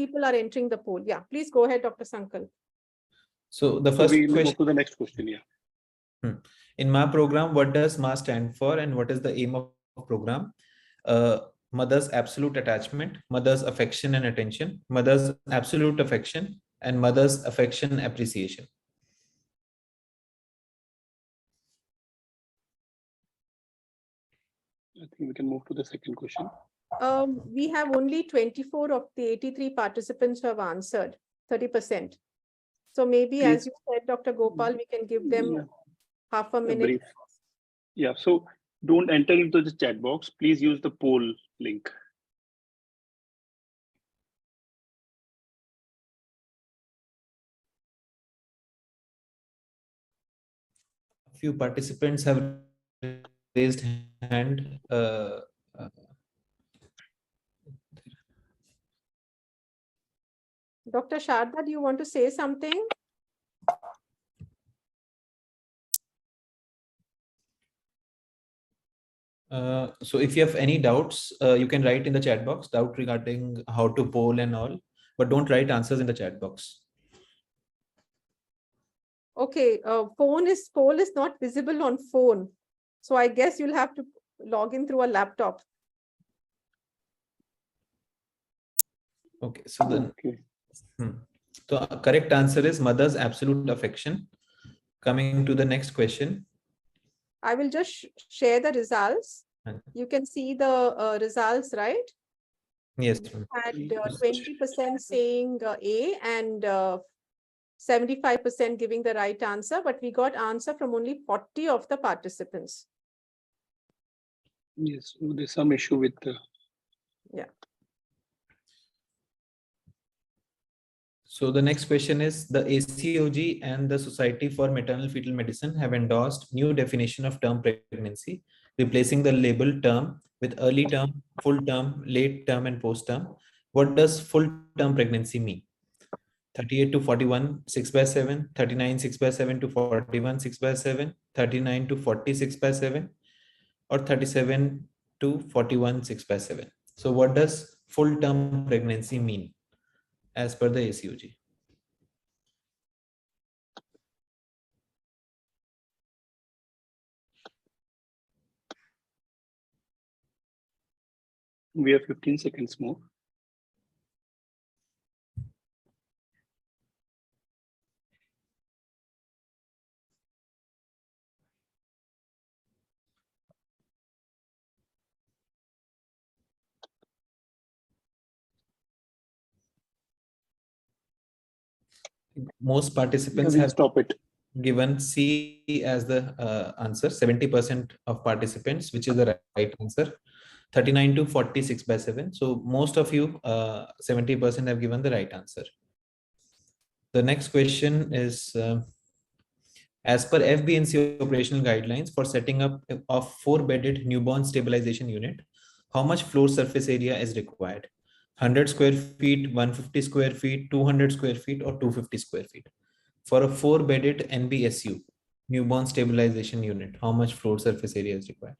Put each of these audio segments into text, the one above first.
people are entering the poll. Yeah, please go ahead, Dr. Sankalp. So the So first we question. move to the next question. Yeah. In my program, what does MA stand for and what is the aim of program? Mother's absolute attachment, mother's affection and attention, mother's absolute affection, and mother's affection appreciation. I think we can move to the second question. We have only 24 of the 83 participants who have answered, 30%. So maybe, Please. as you said, Dr. Gopal, we can give them half a minute. Brief. Yeah, so don't enter into the chat box. Please use the poll link. A few participants have raised hand. Dr. Sharda, do you want to say something? So if you have any doubts, you can write in the chat box, doubt regarding how to poll and all, but don't write answers in the chat box. Okay, poll is not visible on phone. So I guess you'll have to log in through a laptop. Okay, so then the correct answer is mother's absolute affection. Coming to the next question. I will just share the results. You can see the results, right? Yes. Had 20% saying A and 75% giving the right answer, but we got answer from only 40 of the participants. Yes, so there's some issue with the... Yeah. So the next question is, the ACOG and the Society for Maternal Fetal Medicine have endorsed new definition of term pregnancy, replacing the label term with early term, full term, late term, and post term. What does full term pregnancy mean? 38 to 41, 6/7, 39, 6/7 to 41, 6/7, 39 to 40, 6/7, or 37 to 41, 6/7. So what does full term pregnancy mean as per the ACOG? We have 15 seconds more. Most participants We'll have stop it. given C as the answer. 70% of participants, which is the right answer. 39 to 46/7. So most of you, 70% have given the right answer. The next question is, as per FBNC operational guidelines for setting up a 4-bedded newborn stabilization unit, how much floor surface area is required? 100 square feet, 150 square feet, 200 square feet, or 250 square feet? For a 4-bedded NBSU, newborn stabilization unit, how much floor surface area is required?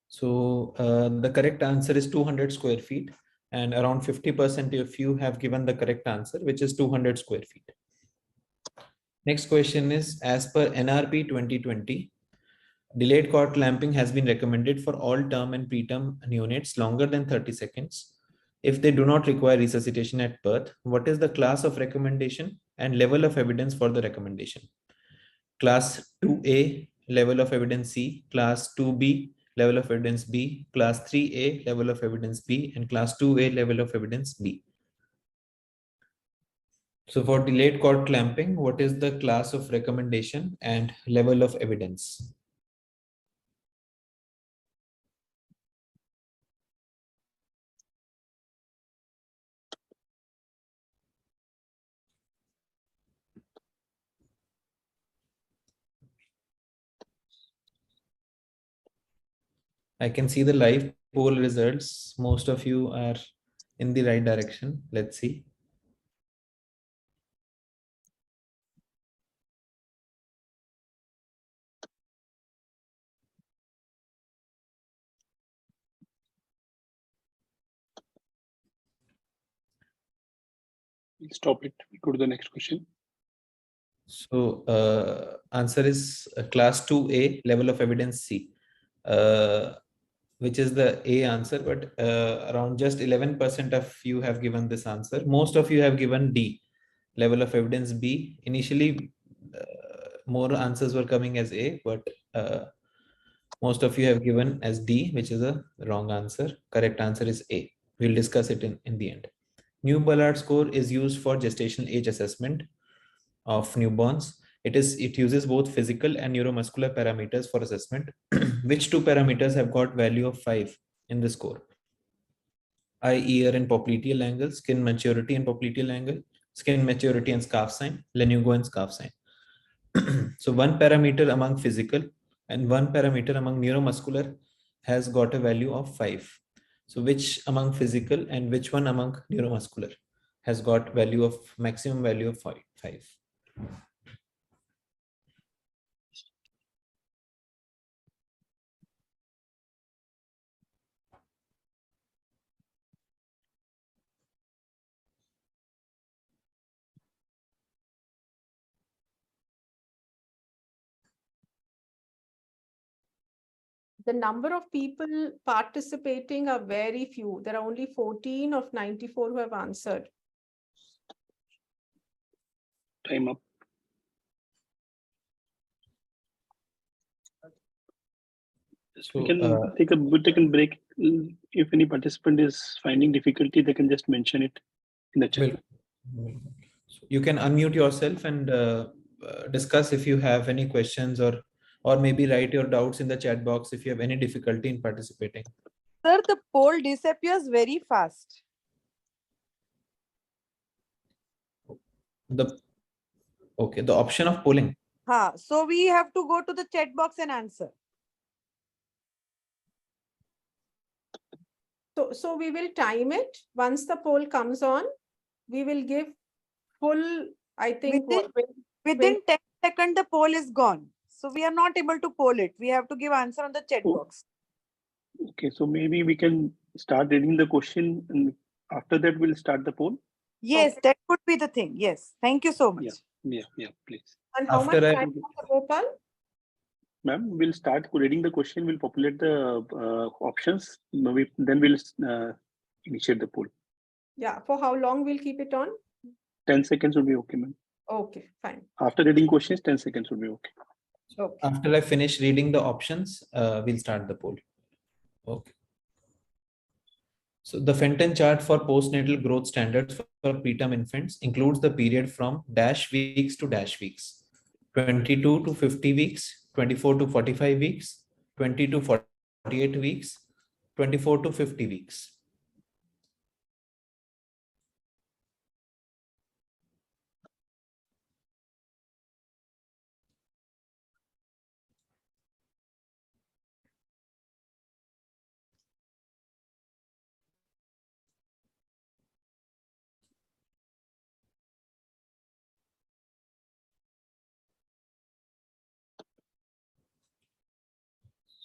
So the correct answer is 200 square feet, and around 50% of you have given the correct answer, which is 200 square feet. Next question is, as per NRP 2020, delayed cord clamping has been recommended for all term and preterm neonates longer than 30 seconds. If they do not require resuscitation at birth, what is the class of recommendation and level of evidence for the recommendation? Class 2A, level of evidence C, class 2B, level of evidence B, class 3A, level of evidence B, and class 2A, level of evidence B. So for delayed cord clamping, what is the class of recommendation and level of evidence? I can see the live poll results. Most of you are in the right direction. Let's see. We'll stop it. Go to the next question. So answer is class 2A, level of evidence C, which is the A answer, but around just 11% of you have given this answer. Most of you have given D, level of evidence B. Initially, more answers were coming as A, but most of you have given as D, which is a wrong answer. Correct answer is A. We'll discuss it in the end. New Ballard score is used for gestational age assessment of newborns. It uses both physical and neuromuscular parameters for assessment. Which two parameters have got value of 5 in the score? Eye, ear, and popliteal angle, skin maturity and popliteal angle, skin maturity and scarf sign, lanugo and scarf sign. So one parameter among physical and one parameter among neuromuscular has got a value of 5. So which among physical and which one among neuromuscular has got value of maximum value of 5? The number of people participating are very few. There are only 14 of 94 who have answered. Time up. We can take a break. If any participant is finding difficulty, they can just mention it in the chat. You can unmute yourself and discuss if you have any questions, or maybe write your doubts in the chat box if you have any difficulty in participating. Sir, the poll disappears very fast. The option of polling. So we have to go to the chat box and answer. So we will time it. Once the poll comes on, we will give full, I think, within 10 seconds, the poll is gone. So we are not able to poll it. We have to give answer on the chat box. Okay, so maybe we can start reading the question and after that we'll start the poll. Yes, okay. That could be the thing. Yes. Thank you so much. Yeah, please. And how much time for Gopal? Ma'am, we'll start reading the question. We'll populate the options. Then we'll initiate the poll. Yeah. For how long we'll keep it on? 10 seconds would be okay, ma'am. Okay, fine. After reading questions, 10 seconds would be okay. Okay. After I finish reading the options, we'll start the poll. Okay. So the Fenton chart for postnatal growth standards for preterm infants includes the period from dash weeks to dash weeks, 22 to 50 weeks, 24 to 45 weeks, 20 to 48 weeks, 24 to 50 weeks.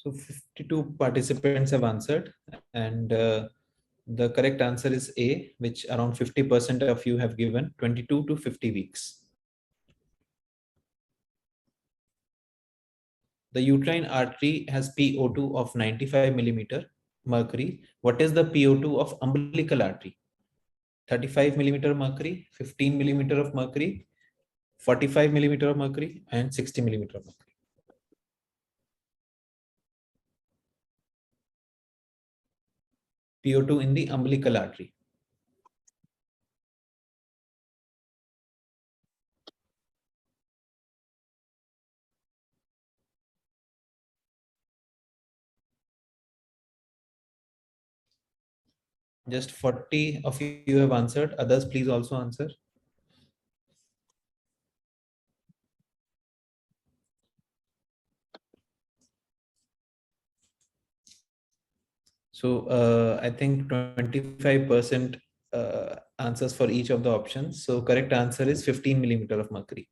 So 52 participants have answered, and the correct answer is A, which around 50% of you have given 22 to 50 weeks. The uterine artery has PO2 of 95 millimeter mercury. What is the PO2 of umbilical artery? 35 millimeter mercury, 15 millimeter of mercury, 45 millimeter of mercury, and 60 millimeter of mercury. PO2 in the umbilical artery. Just 40 of you have answered. Others, please also answer. So I think 25% answers for each of the options. So correct answer is 15 millimeter of mercury.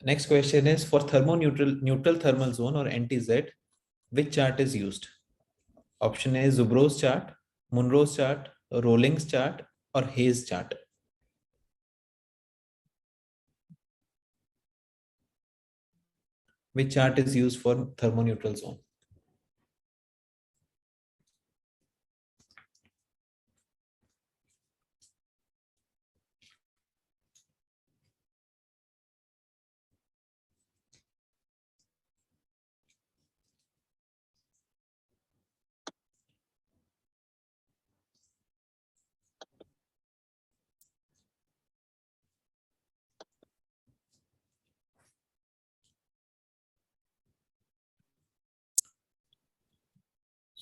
Next question is for neutral thermal zone or NTZ, which chart is used? Option A is Zubrow's chart, Munro's chart, Rolling's chart, or Hayes chart. Which chart is used for thermoneutral zone?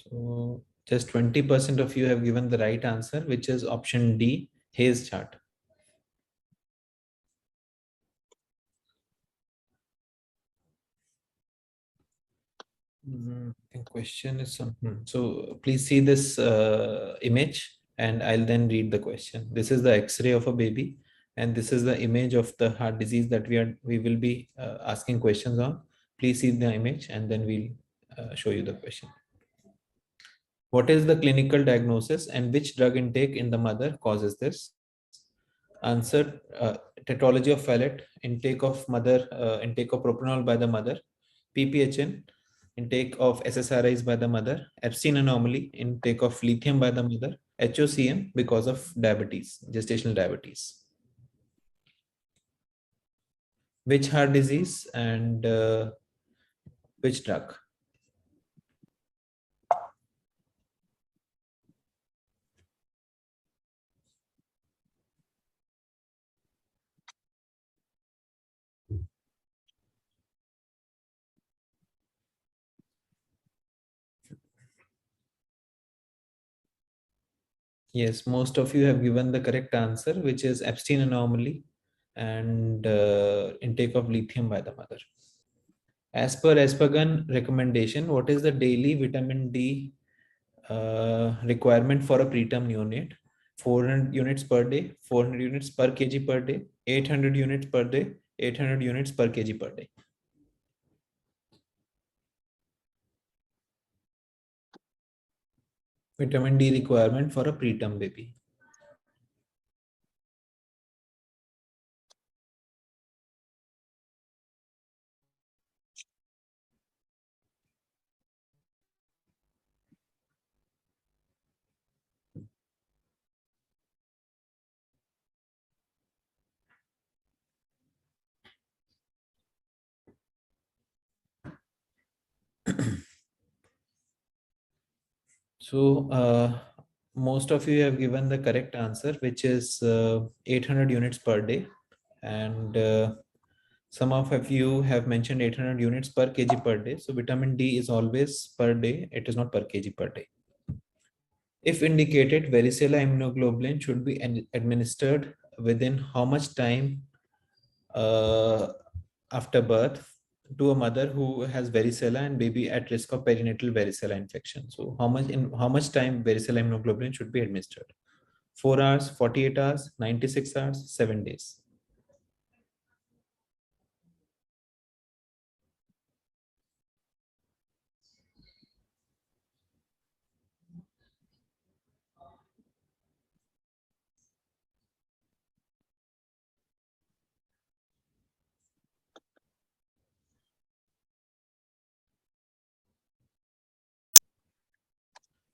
So just 20% of you have given the right answer, which is option D, Hayes chart. I think question is so please see this image and I'll then read the question. This is the X-ray of a baby and this is the image of the heart disease that we will be asking questions on. Please see the image and then we'll show you the question. What is the clinical diagnosis and which drug intake in the mother causes this? Answer, tetralogy of Fallot, intake of propranolol by the mother, PPHN, intake of SSRIs by the mother, Epstein anomaly, intake of lithium by the mother, HOCM because of diabetes, gestational diabetes. Which heart disease and which drug? Yes, most of you have given the correct answer, which is Epstein anomaly and intake of lithium by the mother. As per Aspergen recommendation, what is the daily vitamin D requirement for a preterm neonate? 400 units per day, 400 units per kg per day, 800 units per day, 800 units per kg per day. Vitamin D requirement for a preterm baby. So most of you have given the correct answer, which is 800 units per day. And some of you have mentioned 800 units per kg per day. So vitamin D is always per day. It is not per kg per day. If indicated, varicella immunoglobulin should be administered within how much time after birth to a mother who has varicella and baby at risk of perinatal varicella infection. So how much time varicella immunoglobulin should be administered? 4 hours, 48 hours, 96 hours, 7 days.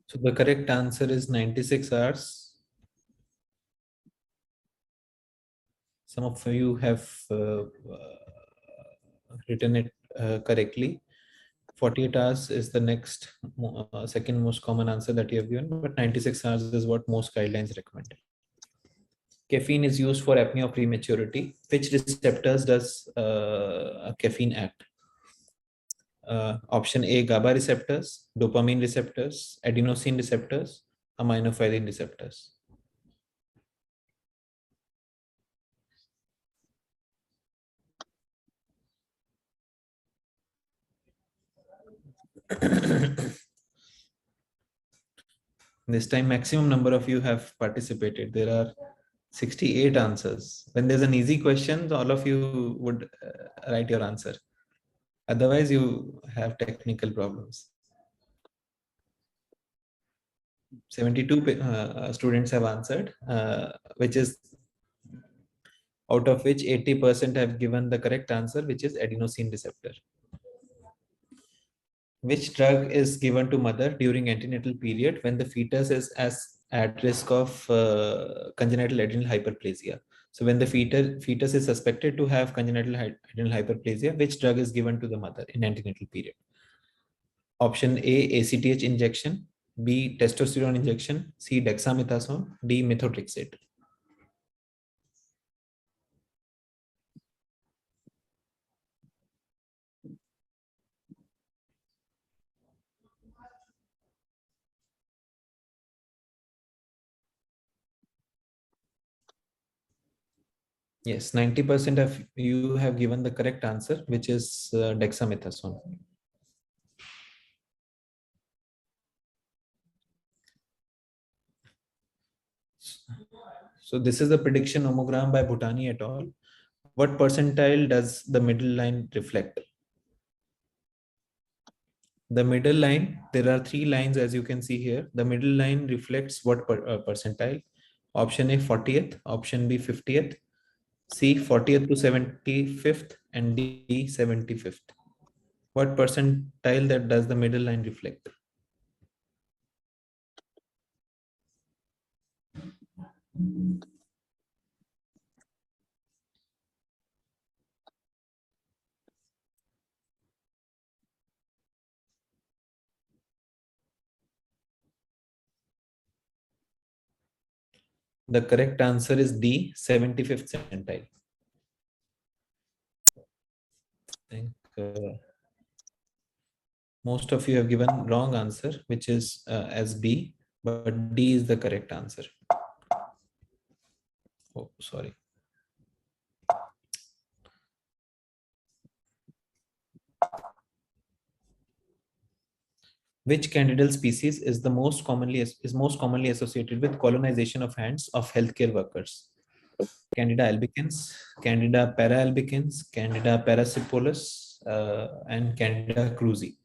So the correct answer is 96 hours. Some of you have written it correctly. 48 hours is the next second most common answer that you have given, but 96 hours is what most guidelines recommend. Caffeine is used for apnea of prematurity. Which receptors does caffeine act? Option A, GABA receptors, dopamine receptors, adenosine receptors, aminophylline receptors. This time maximum number of you have participated. There are 68 answers. When there's an easy question, all of you would write your answer. Otherwise, you have technical problems. 72 students have answered, which is out of which 80% have given the correct answer, which is adenosine receptor. Which drug is given to mother during antenatal period when the fetus is at risk of congenital adrenal hyperplasia? So when the fetus is suspected to have congenital adrenal hyperplasia, which drug is given to the mother in antenatal period? Option A, ACTH injection, B, testosterone injection, C, dexamethasone, D, methotrexate. Yes, 90% of you have given the correct answer, which is dexamethasone. So this is the prediction nomogram by Bhutani et al. What percentile does the middle line reflect? The middle line, there are three lines as you can see here. The middle line reflects what percentile? Option A 40th, option B 50th, C 40th to 75th, and D 75th. What percentile that does the middle line reflect? The correct answer is D, 75th centile. I think most of you have given wrong answer, which is as B, but D is the correct answer. Oh, sorry. Which candidal species is most commonly associated with colonization of hands of healthcare workers? Candida albicans, Candida paraalbicans, Candida parasipolis, and Candida krusei.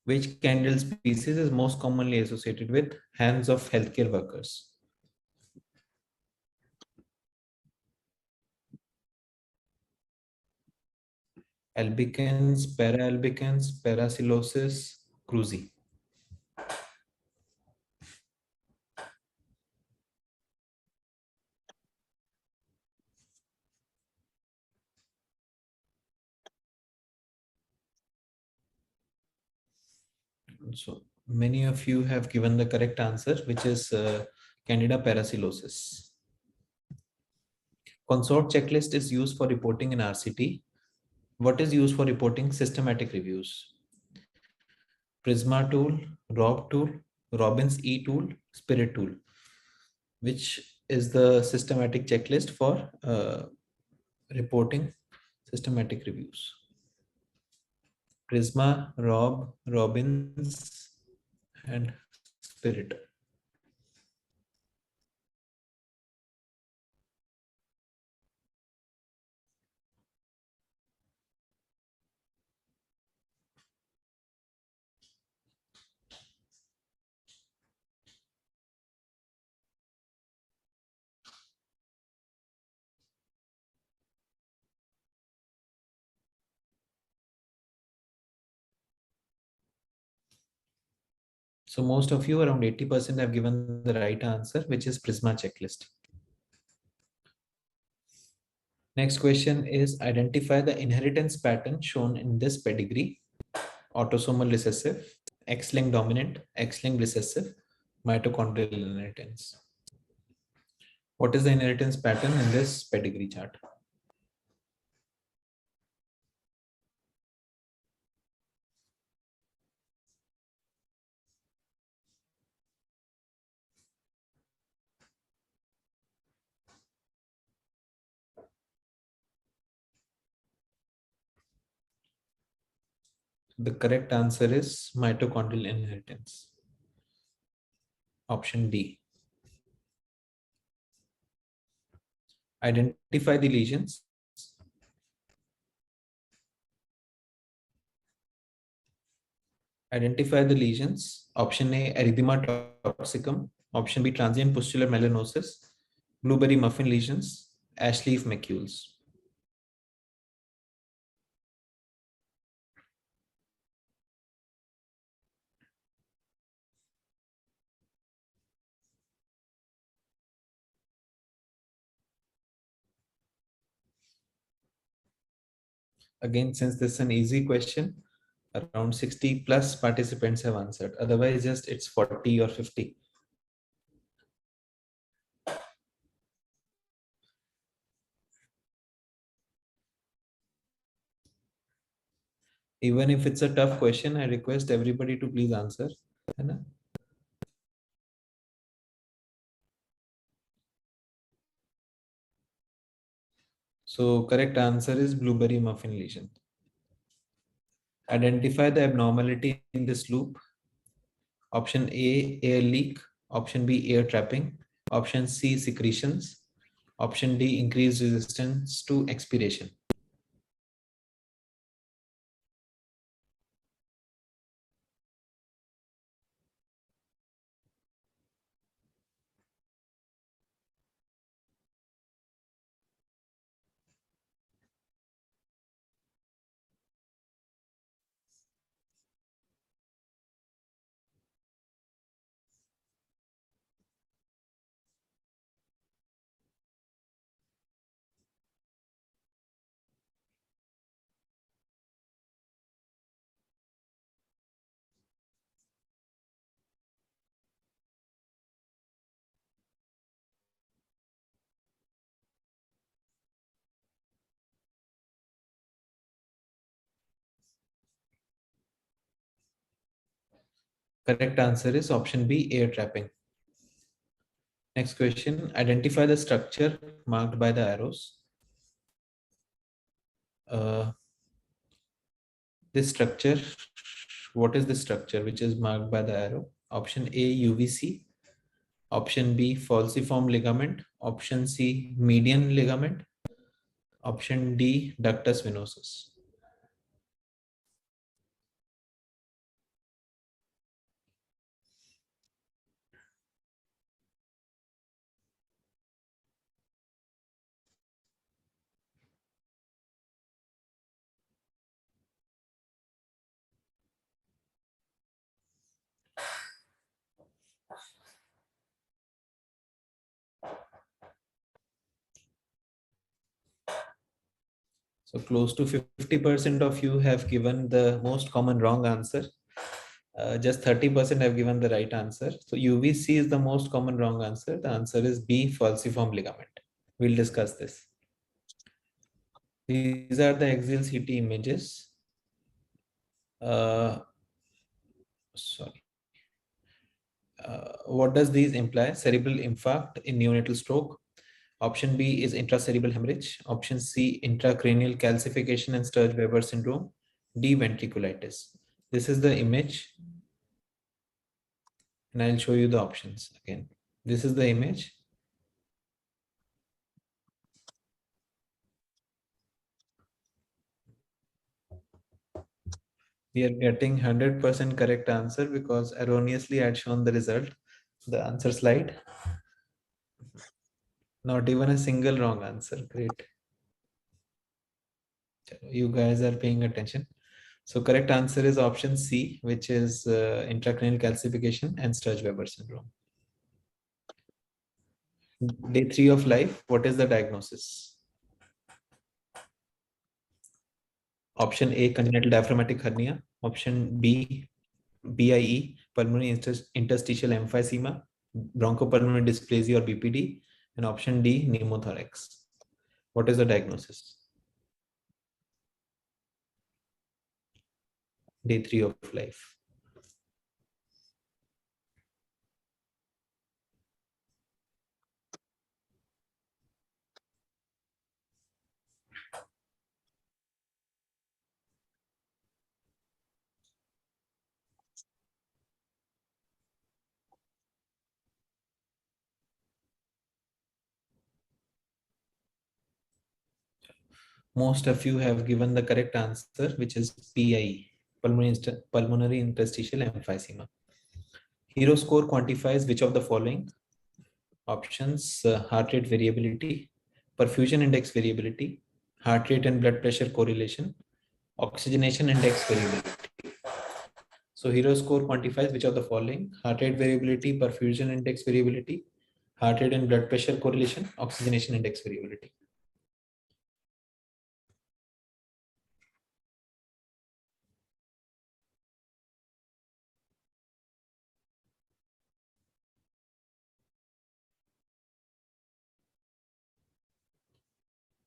Which candidal species is most commonly associated with hands of healthcare workers? Albicans, paraalbicans, parasilosis, krusei. So many of you have given the correct answer, which is Candida parasilosis. Consort checklist is used for reporting in RCT. What is used for reporting systematic reviews? Prisma tool, Rob tool, Robbins E tool, Spirit tool. Which is the systematic checklist for reporting systematic reviews? Prisma, Rob, Robbins, and Spirit. So most of you, around 80%, have given the right answer, which is Prisma checklist. Next question is identify the inheritance pattern shown in this pedigree: autosomal recessive, X-linked dominant, X-linked recessive, mitochondrial inheritance. What is the inheritance pattern in this pedigree chart? The correct answer is mitochondrial inheritance. Option D. Identify the lesions. Identify the lesions. Option A, erythema toxicum. Option B, transient pustular melanosis. Blueberry muffin lesions. Ash leaf macules. Again, since this is an easy question, around 60 plus participants have answered. Otherwise, just it's 40 or 50. Even if it's a tough question, I request everybody to please answer. So correct answer is blueberry muffin lesion. Identify the abnormality in this loop. Option A, air leak. Option B, air trapping. Option C, secretions. Option D, increased resistance to expiration. Correct answer is option B, air trapping. Next question, identify the structure marked by the arrows. This structure, what is the structure which is marked by the arrow? Option A, UVC. Option B, falciform ligament. Option C, median ligament. Option D, ductus venosus. So close to 50% of you have given the most common wrong answer. Just 30% have given the right answer. So UVC is the most common wrong answer. The answer is B, falciform ligament. We'll discuss this. These are the axial CT images. Sorry. What does these imply? Cerebral infarct in neonatal stroke. Option B is intracerebral hemorrhage. Option C, intracranial calcification and Sturge-Weber syndrome. D, ventriculitis. This is the image. And I'll show you the options again. This is the image. We are getting 100% correct answer because erroneously I had shown the result, the answer slide. Not even a single wrong answer. Great. You guys are paying attention. So correct answer is option C, which is intracranial calcification and Sturge-Weber syndrome. Day 3 of life, what is the diagnosis? Option A, congenital diaphragmatic hernia. Option B, BIE, pulmonary interstitial emphysema, bronchopulmonary dysplasia or BPD. And option D, pneumothorax. What is the diagnosis? Day 3 of life. Most of you have given the correct answer, which is PIE, pulmonary interstitial emphysema. Hero score quantifies which of the following? Options: heart rate variability, perfusion index variability, heart rate and blood pressure correlation, oxygenation index variability. So Hero score quantifies which of the following: heart rate variability, perfusion index variability, heart rate and blood pressure correlation, oxygenation index variability.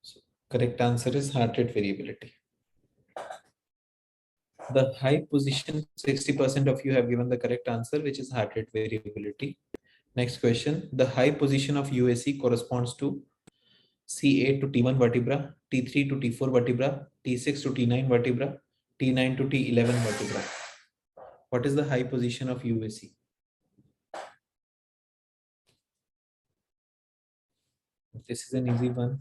So correct answer is heart rate variability. The high position, 60% of you have given the correct answer, which is heart rate variability. Next question, the high position of USC corresponds to C8 to T1 vertebra, T3 to T4 vertebra, T6 to T9 vertebra, T9 to T11 vertebra. What is the high position of USC? This is an easy one.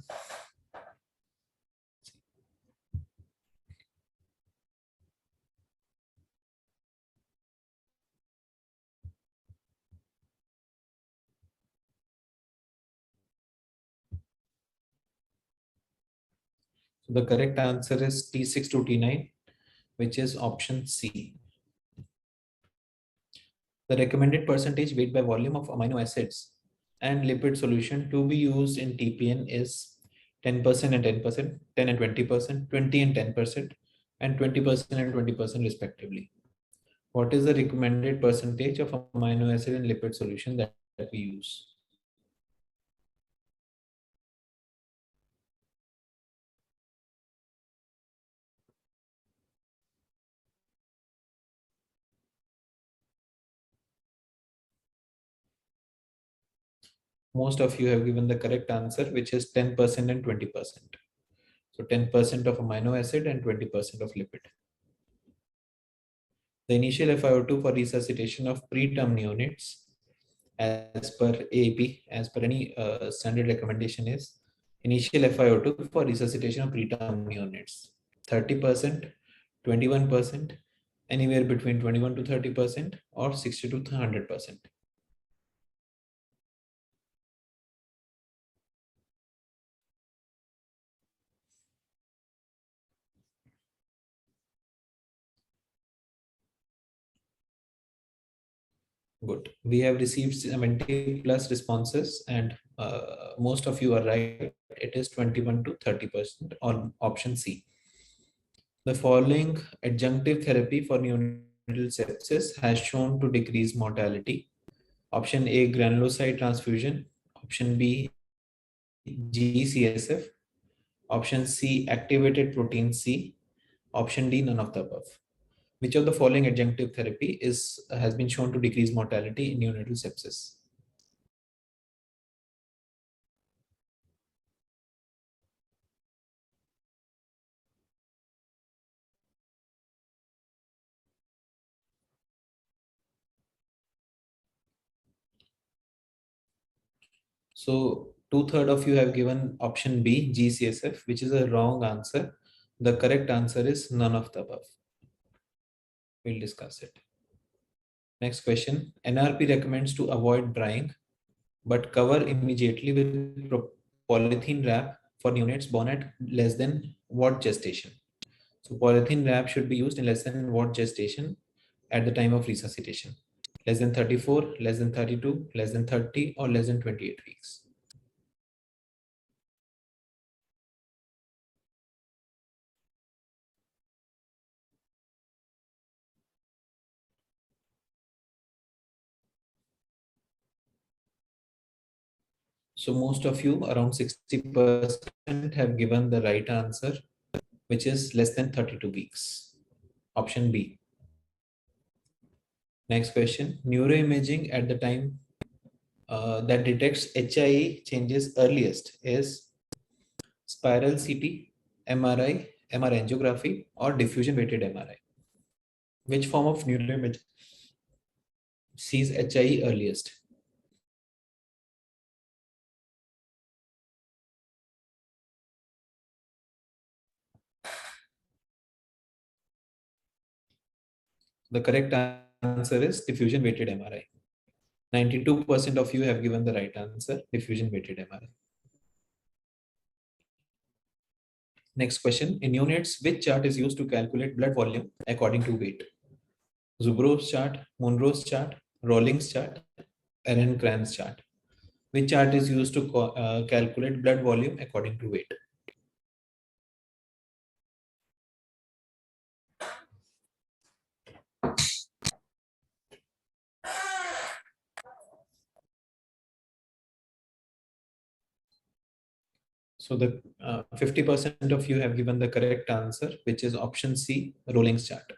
So the correct answer is T6 to T9, which is option C. The recommended percentage weight by volume of amino acids and lipid solution to be used in TPN is 10% and 10%, 10 and 20%, 20 and 10%, and 20% and 20% respectively. What is the recommended percentage of amino acid and lipid solution that we use? Most of you have given the correct answer, which is 10% and 20%. So 10% of amino acid and 20% of lipid. The initial FiO2 for resuscitation of preterm neonates as per AAP, as per any standard recommendation, is initial FiO2 for resuscitation of preterm neonates 30%, 21%, anywhere between 21 to 30%, or 60 to 100%. Good. We have received 70 plus responses, and most of you are right. It is 21 to 30% on option C. The following adjunctive therapy for neonatal sepsis has shown to decrease mortality. Option A, granulocyte transfusion. Option B, GCSF. Option C, activated protein C. Option D, none of the above. Which of the following adjunctive therapy has been shown to decrease mortality in neonatal sepsis? So 2/3 of you have given option B, GCSF, which is a wrong answer. The correct answer is none of the above. We'll discuss it. Next question. NRP recommends to avoid drying, but cover immediately with polythene wrap for neonates born at less than what gestation? So polythene wrap should be used in less than what gestation at the time of resuscitation? Less than 34, less than 32, less than 30, or less than 28 weeks? So most of you, around 60%, have given the right answer, which is less than 32 weeks. Option B. Next question. Neuroimaging at the time that detects HIE changes earliest is spiral CT, MRI, MR angiography, or diffusion weighted MRI. Which form of neuroimaging sees HIE earliest? the correct answer is diffusion weighted MRI. 92% of you have given the right answer, diffusion weighted MRI. Next question. In units, which chart is used to calculate blood volume according to weight? Zubrow's chart, Monro's chart, Rawlings chart, Ehrenkrantz chart. Which chart is used to calculate blood volume according to weight? So the 50% of you have given the correct answer, which is option C, Rawlings chart.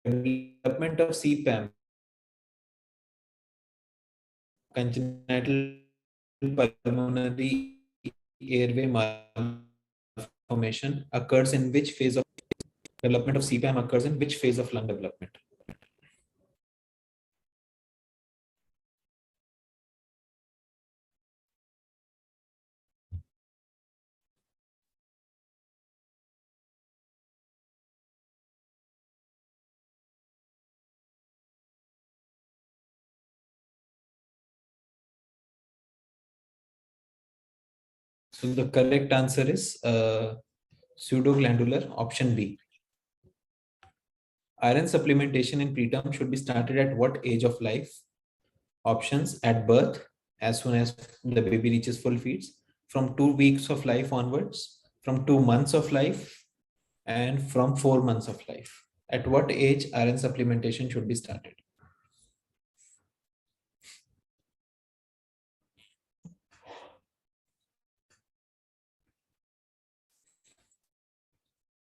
Development of CPAM, congenital pulmonary airway malformation, occurs in which phase of development of CPAM occurs in which phase of lung development? So the correct answer is pseudoglandular, option B. Iron supplementation in preterm should be started at what age of life? Options: at birth, as soon as the baby reaches full feeds, from 2 weeks of life onwards, from 2 months of life, and from 4 months of life. At what age iron supplementation should be started?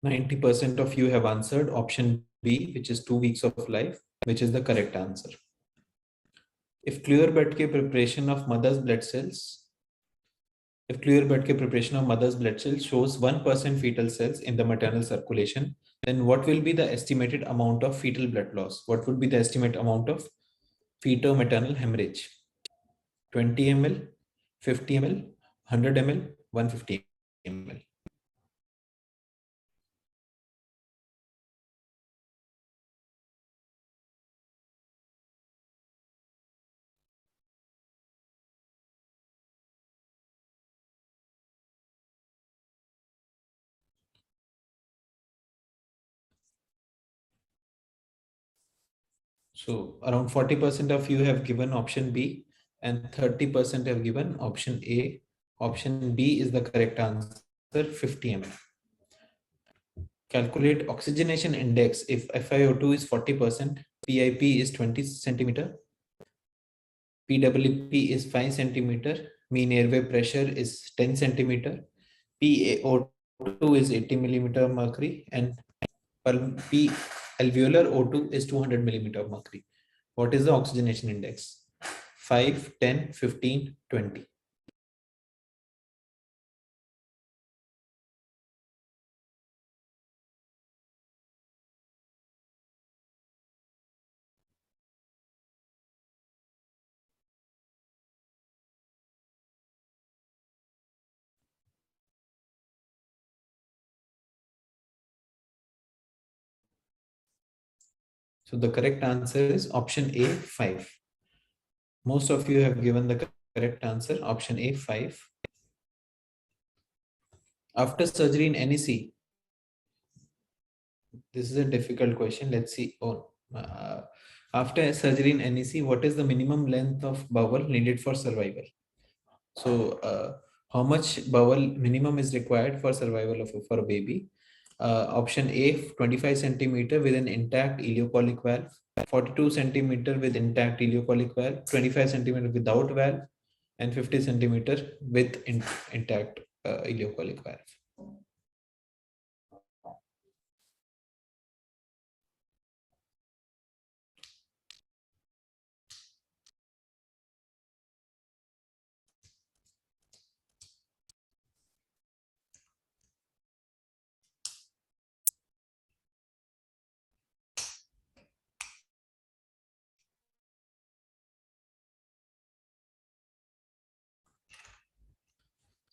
%90 of you have answered option B, which is 2 weeks of life, which is the correct answer. If Clear-Butke preparation of mother's blood cells, shows 1% fetal cells in the maternal circulation, then what will be the estimated amount of fetal blood loss? What would be the estimated amount of feto-maternal hemorrhage? 20 ml, 50 ml, 100 ml, 150 ml. So around 40% of you have given option B and 30% have given option A. Option B is the correct answer, 50 ml. Calculate oxygenation index if FiO2 is 40%, PIP is 20 centimeter, PWP is 5 centimeter, mean airway pressure is 10 centimeter, PaO2 is 80 millimeter of mercury, and P alveolar O2 is 200 millimeter of mercury. What is the oxygenation index? 5, 10, 15, 20. So the correct answer is option A, 5. Most of you have given the correct answer, option A, 5. After surgery in NEC, this is a difficult question. Let's see. After surgery in NEC, what is the minimum length of bowel needed for survival? So how much bowel minimum is required for survival for a baby? Option A, 25 centimeter with an intact ileocolic valve, 42 centimeter with intact ileocolic valve, 25 centimeter without valve, and 50 centimeter with intact ileocolic valve.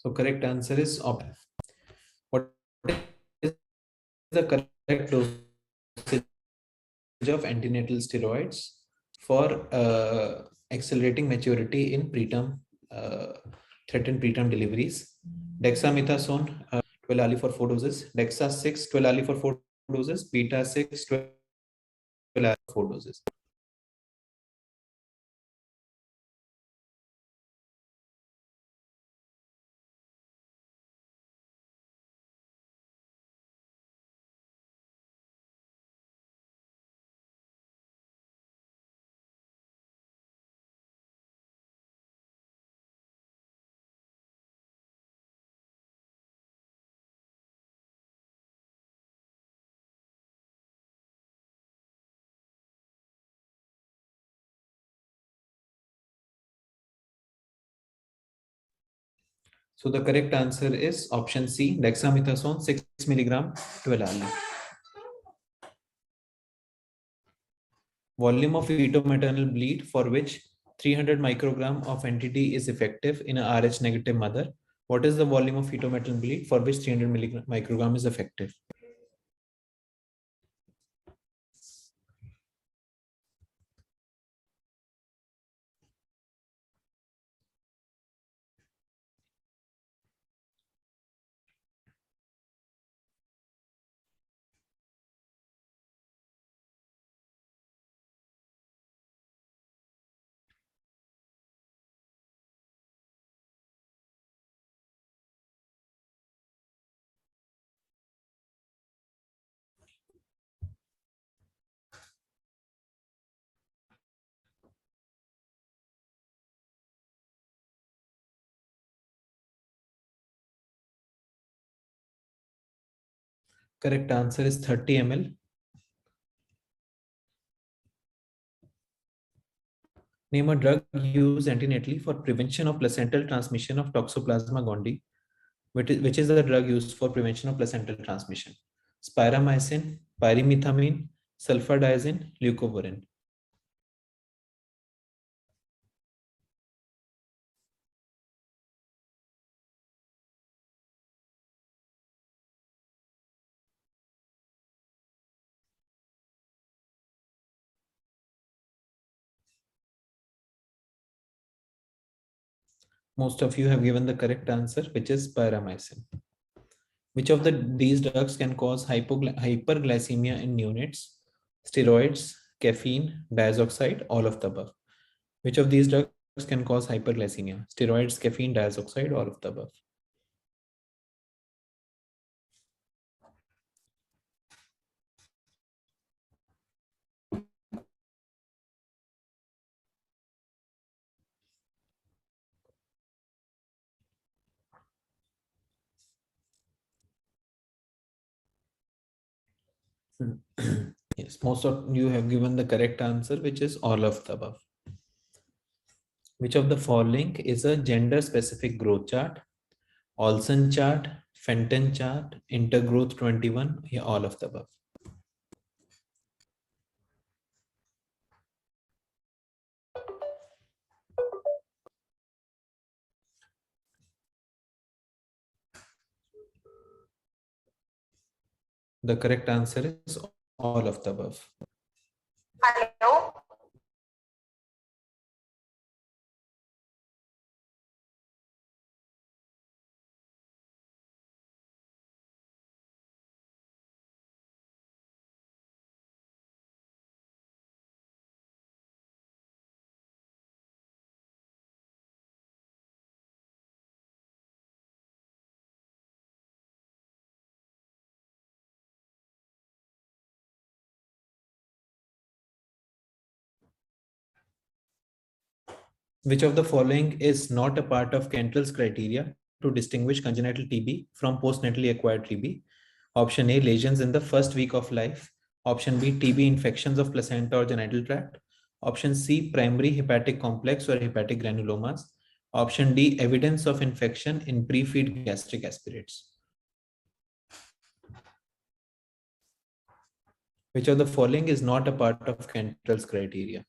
So correct answer is option. What is the correct dosage of antenatal steroids for accelerating maturity in preterm threatened preterm deliveries? Dexamethasone 12 hourly for 4 doses, Dexa 6 12 hourly for 4 doses, Beta 6 12 hourly for 4 doses. So the correct answer is option C, dexamethasone 6 milligram 12 hourly. Volume of fetal-maternal bleed for which 300 microgram of entity is effective in a Rh negative mother. What is the volume of fetal-maternal bleed for which 300 microgram is effective? Correct answer is 30 ml. Name a drug used antenatally for prevention of placental transmission of Toxoplasma gondii, which is the drug used for prevention of placental transmission. Spiramycin, pyrimethamine, sulfadiazine, leucovorin. Most of you have given the correct answer, which is pyramycin. Which of these drugs can cause hyperglycemia in neonates? Steroids, caffeine, diazoxide, all of the above. Which of these drugs can cause hyperglycemia? Steroids, caffeine, diazoxide, all of the above. Yes, most of you have given the correct answer, which is all of the above. Which of the following is a gender-specific growth chart? Olsen chart, Fenton chart, Intergrowth 21, yeah, all of the above. The correct answer is all of the above. Hello. Which of the following is not a part of Cantrell's criteria to distinguish congenital TB from postnatally acquired TB? Option A, lesions in the first week of life. Option B, TB infections of placenta or genital tract. Option C, primary hepatic complex or hepatic granulomas. Option D, evidence of infection in pre-feed gastric aspirates. Which of the following is not a part of Cantrell's criteria?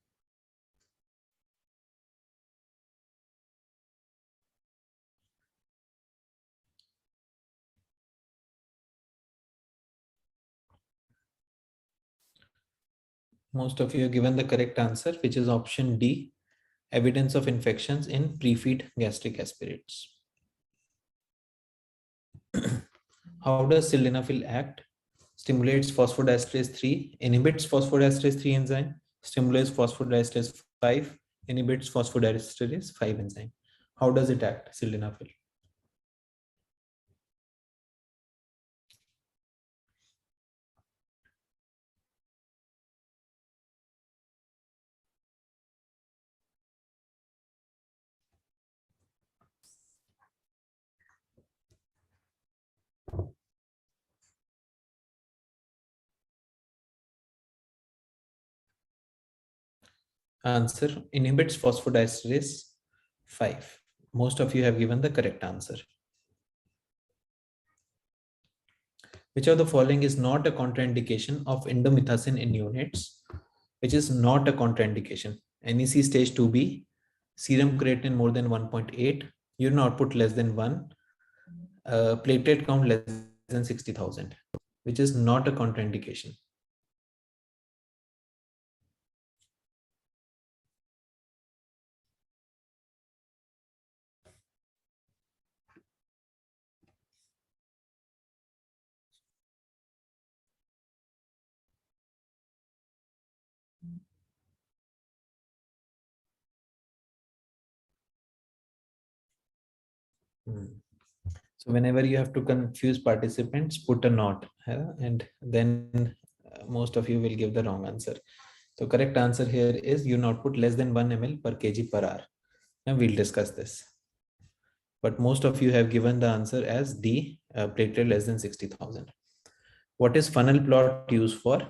Most of you have given the correct answer, which is option D, evidence of infections in pre-feed gastric aspirates. How does sildenafil act? Stimulates phosphodiesterase 3, inhibits phosphodiesterase 3 enzyme, stimulates phosphodiesterase 5, inhibits phosphodiesterase 5 enzyme. How does it act, sildenafil? Answer, inhibits phosphodiesterase 5. Most of you have given the correct answer. Which of the following is not a contraindication of indomethacin in neonates? Which is not a contraindication? NEC stage 2B, serum creatinine more than 1.8, urine output less than 1, platelet count less than 60,000, which is not a contraindication. So whenever you have to confuse participants, put a not, and then most of you will give the wrong answer. So correct answer here is urine output less than 1 ml per kg per hour. And we'll discuss this. But most of you have given the answer as D, platelet less than 60,000. What is funnel plot used for?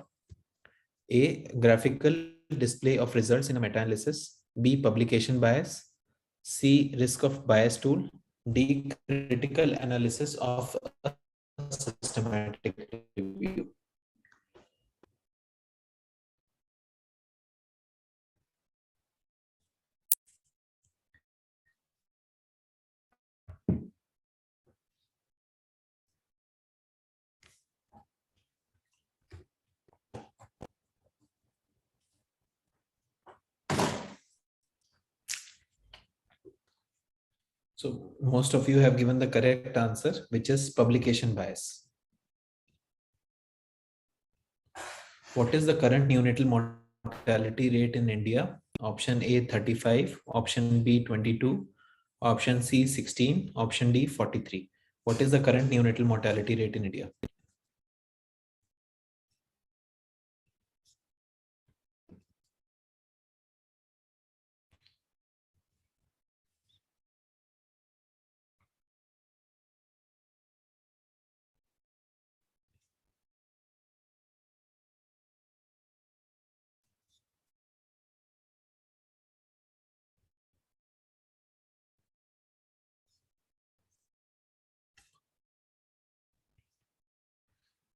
A, graphical display of results in a meta-analysis. B, publication bias. C, risk of bias tool. D, critical analysis of a systematic review. So most of you have given the correct answer, which is publication bias. What is the current neonatal mortality rate in India? Option A 35, option B 22, option C 16, option D 43. What is the current neonatal mortality rate in India?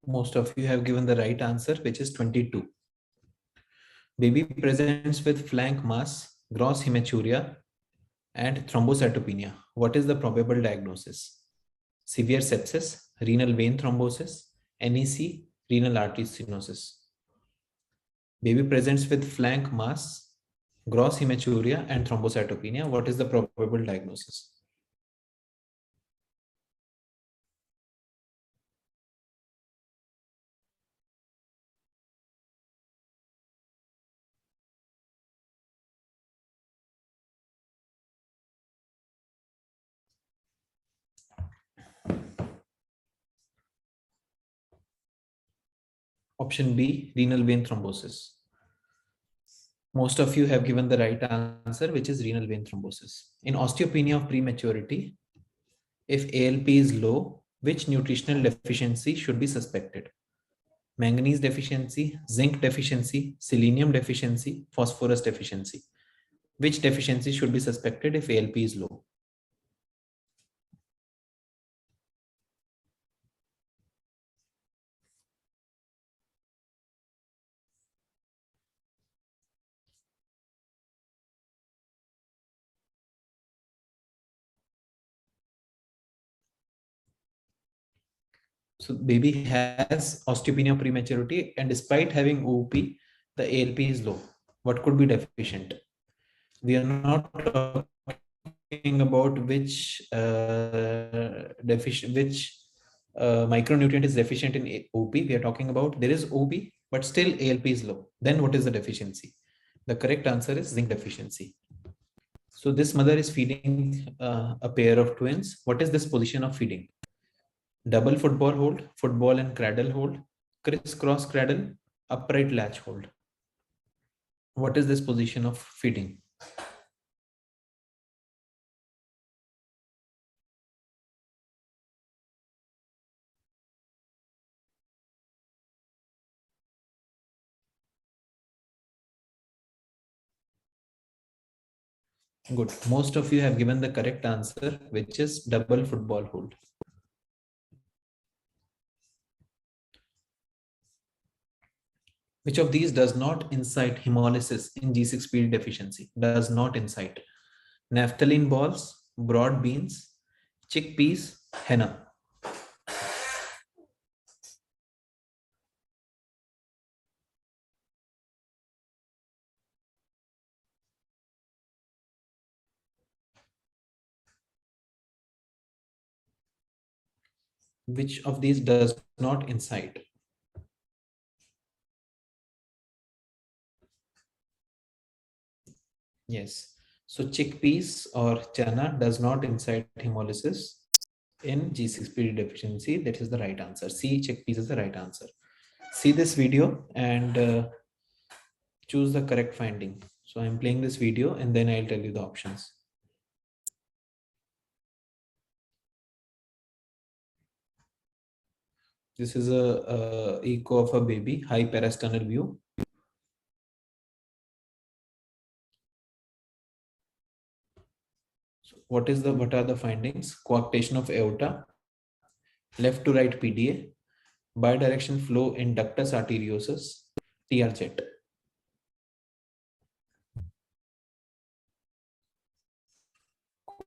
Most of you have given the right answer, which is 22. Baby presents with flank mass, gross hematuria, and thrombocytopenia. What is the probable diagnosis? Severe sepsis, renal vein thrombosis, NEC, renal artery stenosis. Baby presents with flank mass, gross hematuria, and thrombocytopenia. What is the probable diagnosis? Option B, renal vein thrombosis. Most of you have given the right answer, which is renal vein thrombosis. In osteopenia of prematurity, if ALP is low, which nutritional deficiency should be suspected? Manganese deficiency, zinc deficiency, selenium deficiency, phosphorus deficiency. Which deficiency should be suspected if ALP is low? So baby has osteopenia prematurity, and despite having OP, the ALP is low. What could be deficient? We are not talking about which micronutrient is deficient in OP. We are talking about there is OP, but still ALP is low. Then what is the deficiency? The correct answer is zinc deficiency. So this mother is feeding a pair of twins. What is this position of feeding? Double football hold, football and cradle hold, crisscross cradle, upright latch hold. What is this position of feeding? Good. Most of you have given the correct answer, which is double football hold. Which of these does not incite hemolysis in G6PD deficiency? Does not incite. Naphthalene balls, broad beans, chickpeas, henna. Which of these does not incite? Yes. So chickpeas or chana does not incite hemolysis in G6PD deficiency. That is the right answer. C, chickpeas is the right answer. See this video and choose the correct finding. So I'm playing this video and then I'll tell you the options. This is a echo of a baby, high parasternal view. So what are the findings? Coarctation of aorta, left to right PDA, bidirectional flow in ductus arteriosus, TR jet.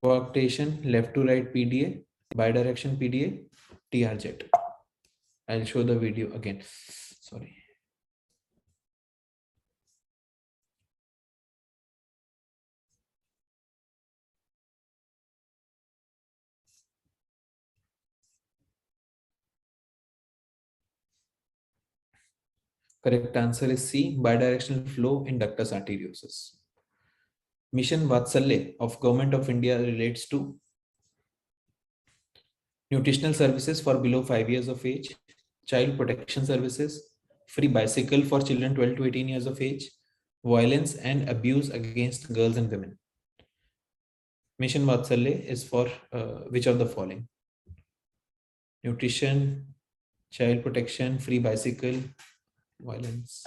Coarctation, left to right PDA, bidirection PDA, TR jet. I'll show the video again. Sorry. Correct answer is C, bidirectional flow in ductus arteriosus. Mission Vatsalya of Government of India relates to nutritional services for below 5 years of age, child protection services, free bicycle for children 12 to 18 years of age, violence and abuse against girls and women. Mission Vatsalya is for which of the following? Nutrition, child protection, free bicycle, violence.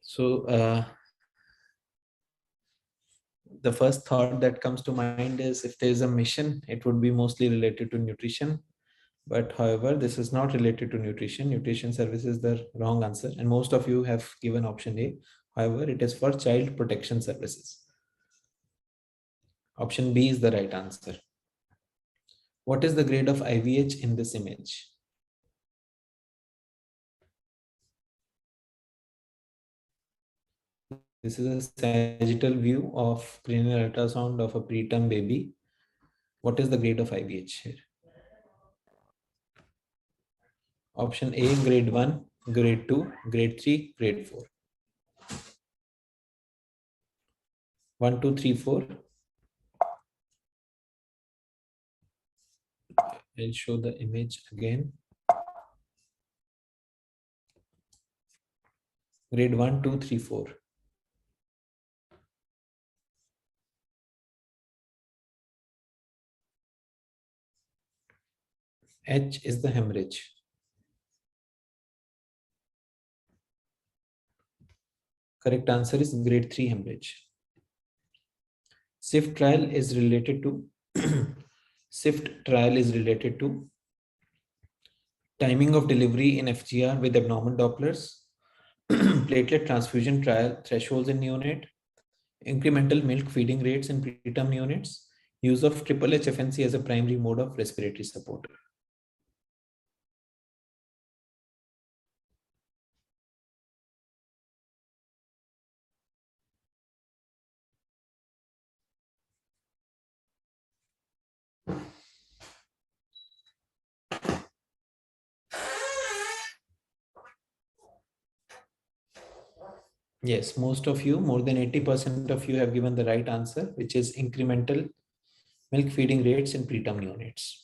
So the first thought that comes to mind is if there is a mission, it would be mostly related to nutrition. But however, this is not related to nutrition. Nutrition service is the wrong answer. And most of you have given option A. However, it is for child protection services. Option B is the right answer. What is the grade of IVH in this image? This is a sagittal view of cranial ultrasound of a preterm baby. What is the grade of IVH here? Option A, grade 1, grade 2, grade 3, grade 4. 1, 2, 3, 4. I'll show the image again. Grade 1, 2, 3, 4. H is the hemorrhage. Correct answer is grade 3 hemorrhage. SIFT trial is related to timing of delivery in FGR with abnormal Dopplers, platelet transfusion trial thresholds in neonate, incremental milk feeding rates in preterm neonates, use of triple HFNC as a primary mode of respiratory support. Yes, most of you, more than 80% of you have given the right answer, which is incremental milk feeding rates in preterm neonates.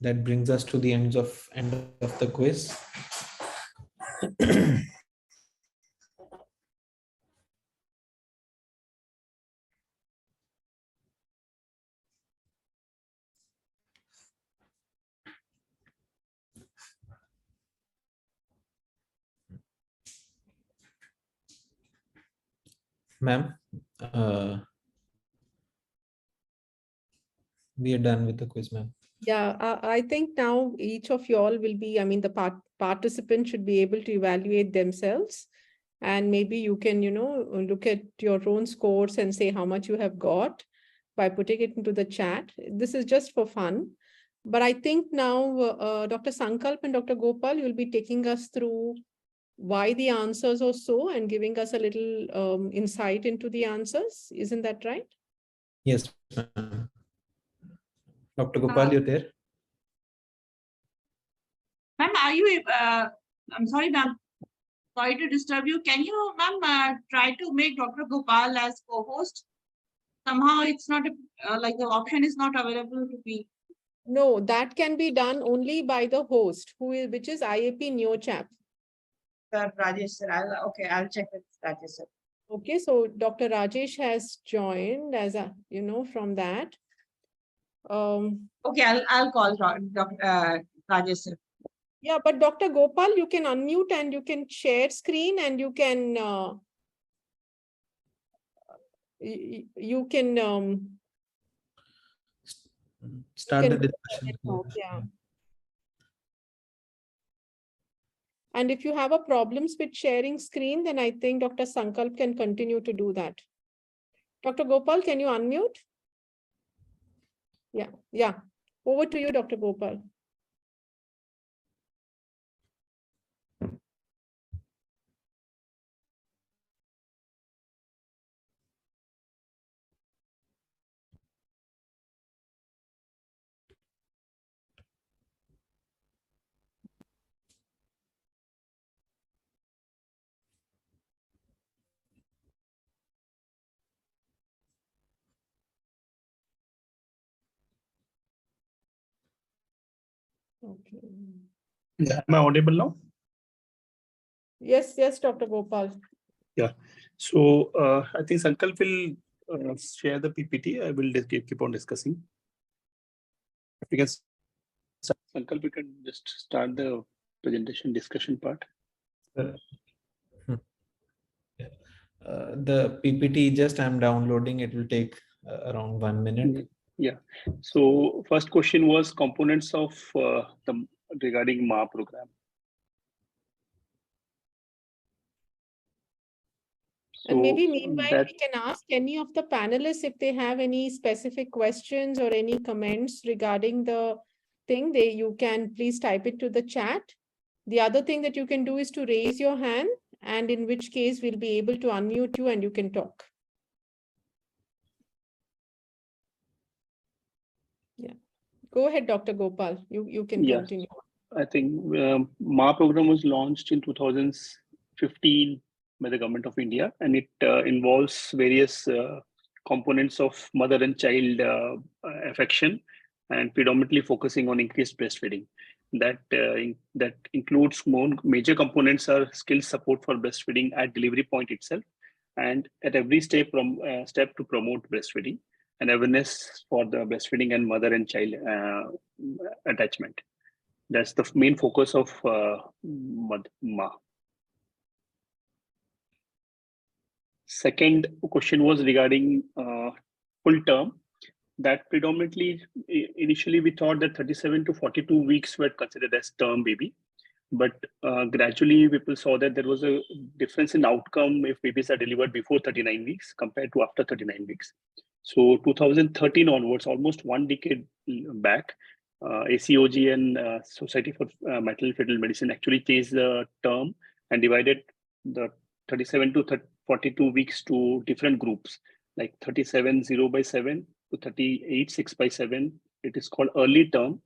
That brings us to the end of the quiz. Ma'am, we are done with the quiz, ma'am. Yeah, I think now each of you all will be, I mean, the participants should be able to evaluate themselves. And maybe you can, look at your own scores and say how much you have got by putting it into the chat. This is just for fun. But I think now Dr. Sankalp and Dr. Gopal, you will be taking us through why the answers are so and giving us a little insight into the answers. Isn't that right? Yes, ma'am. Dr. Gopal, you're there? Ma'am, are you, I'm sorry, ma'am. Sorry to disturb you. Can you, ma'am, try to make Dr. Gopal as co-host? Somehow it's not, like the option is not available to be. No, that can be done only by the host, which is IAPNEOCHAP. Sir, Rajesh, sir, I'll check with Rajesh, sir. Okay, so Dr. Rajesh has joined as a, from that. Okay, I'll call Dr. Rajesh, sir. Yeah, but Dr. Gopal, you can unmute and you can share screen and you can Start the discussion. Yeah. And if you have a problems with sharing screen, then I think Dr. Sankalp can continue to do that. Dr. Gopal, can you unmute? Yeah. Over to you, Dr. Gopal. Okay. Am I audible now? Yes, Dr. Gopal. Yeah. So I think Sankalp will share the PPT. I will keep on discussing. We can start. Sankalp, you can just start the presentation discussion part. The PPT, just I'm downloading. It will take around 1 minute. Yeah. So first question was components of regarding MA program. And maybe meanwhile, we can ask any of the panelists if they have any specific questions or any comments regarding the thing. You can please type it to the chat. The other thing that you can do is to raise your hand, and in which case we'll be able to unmute you and you can talk. Yeah. Go ahead, Dr. Gopal. You can continue. I think MA program was launched in 2015 by the government of India, and it involves various components of mother and child affection, and predominantly focusing on increased breastfeeding. That includes major components are skill support for breastfeeding at delivery point itself, and at every step to promote breastfeeding, and awareness for the breastfeeding and mother and child attachment. That's the main focus of MA. Second question was regarding full term. that predominantly, initially we thought that 37 to 42 weeks were considered as term baby. But gradually people saw that there was a difference in outcome if babies are delivered before 39 weeks compared to after 39 weeks. So 2013 onwards, almost 1 decade back, ACOG and Society for Maternal Fetal Medicine actually changed the term and divided the 37 to 42 weeks to different groups, like 37 0/7 to 38 6/7. It is called early term.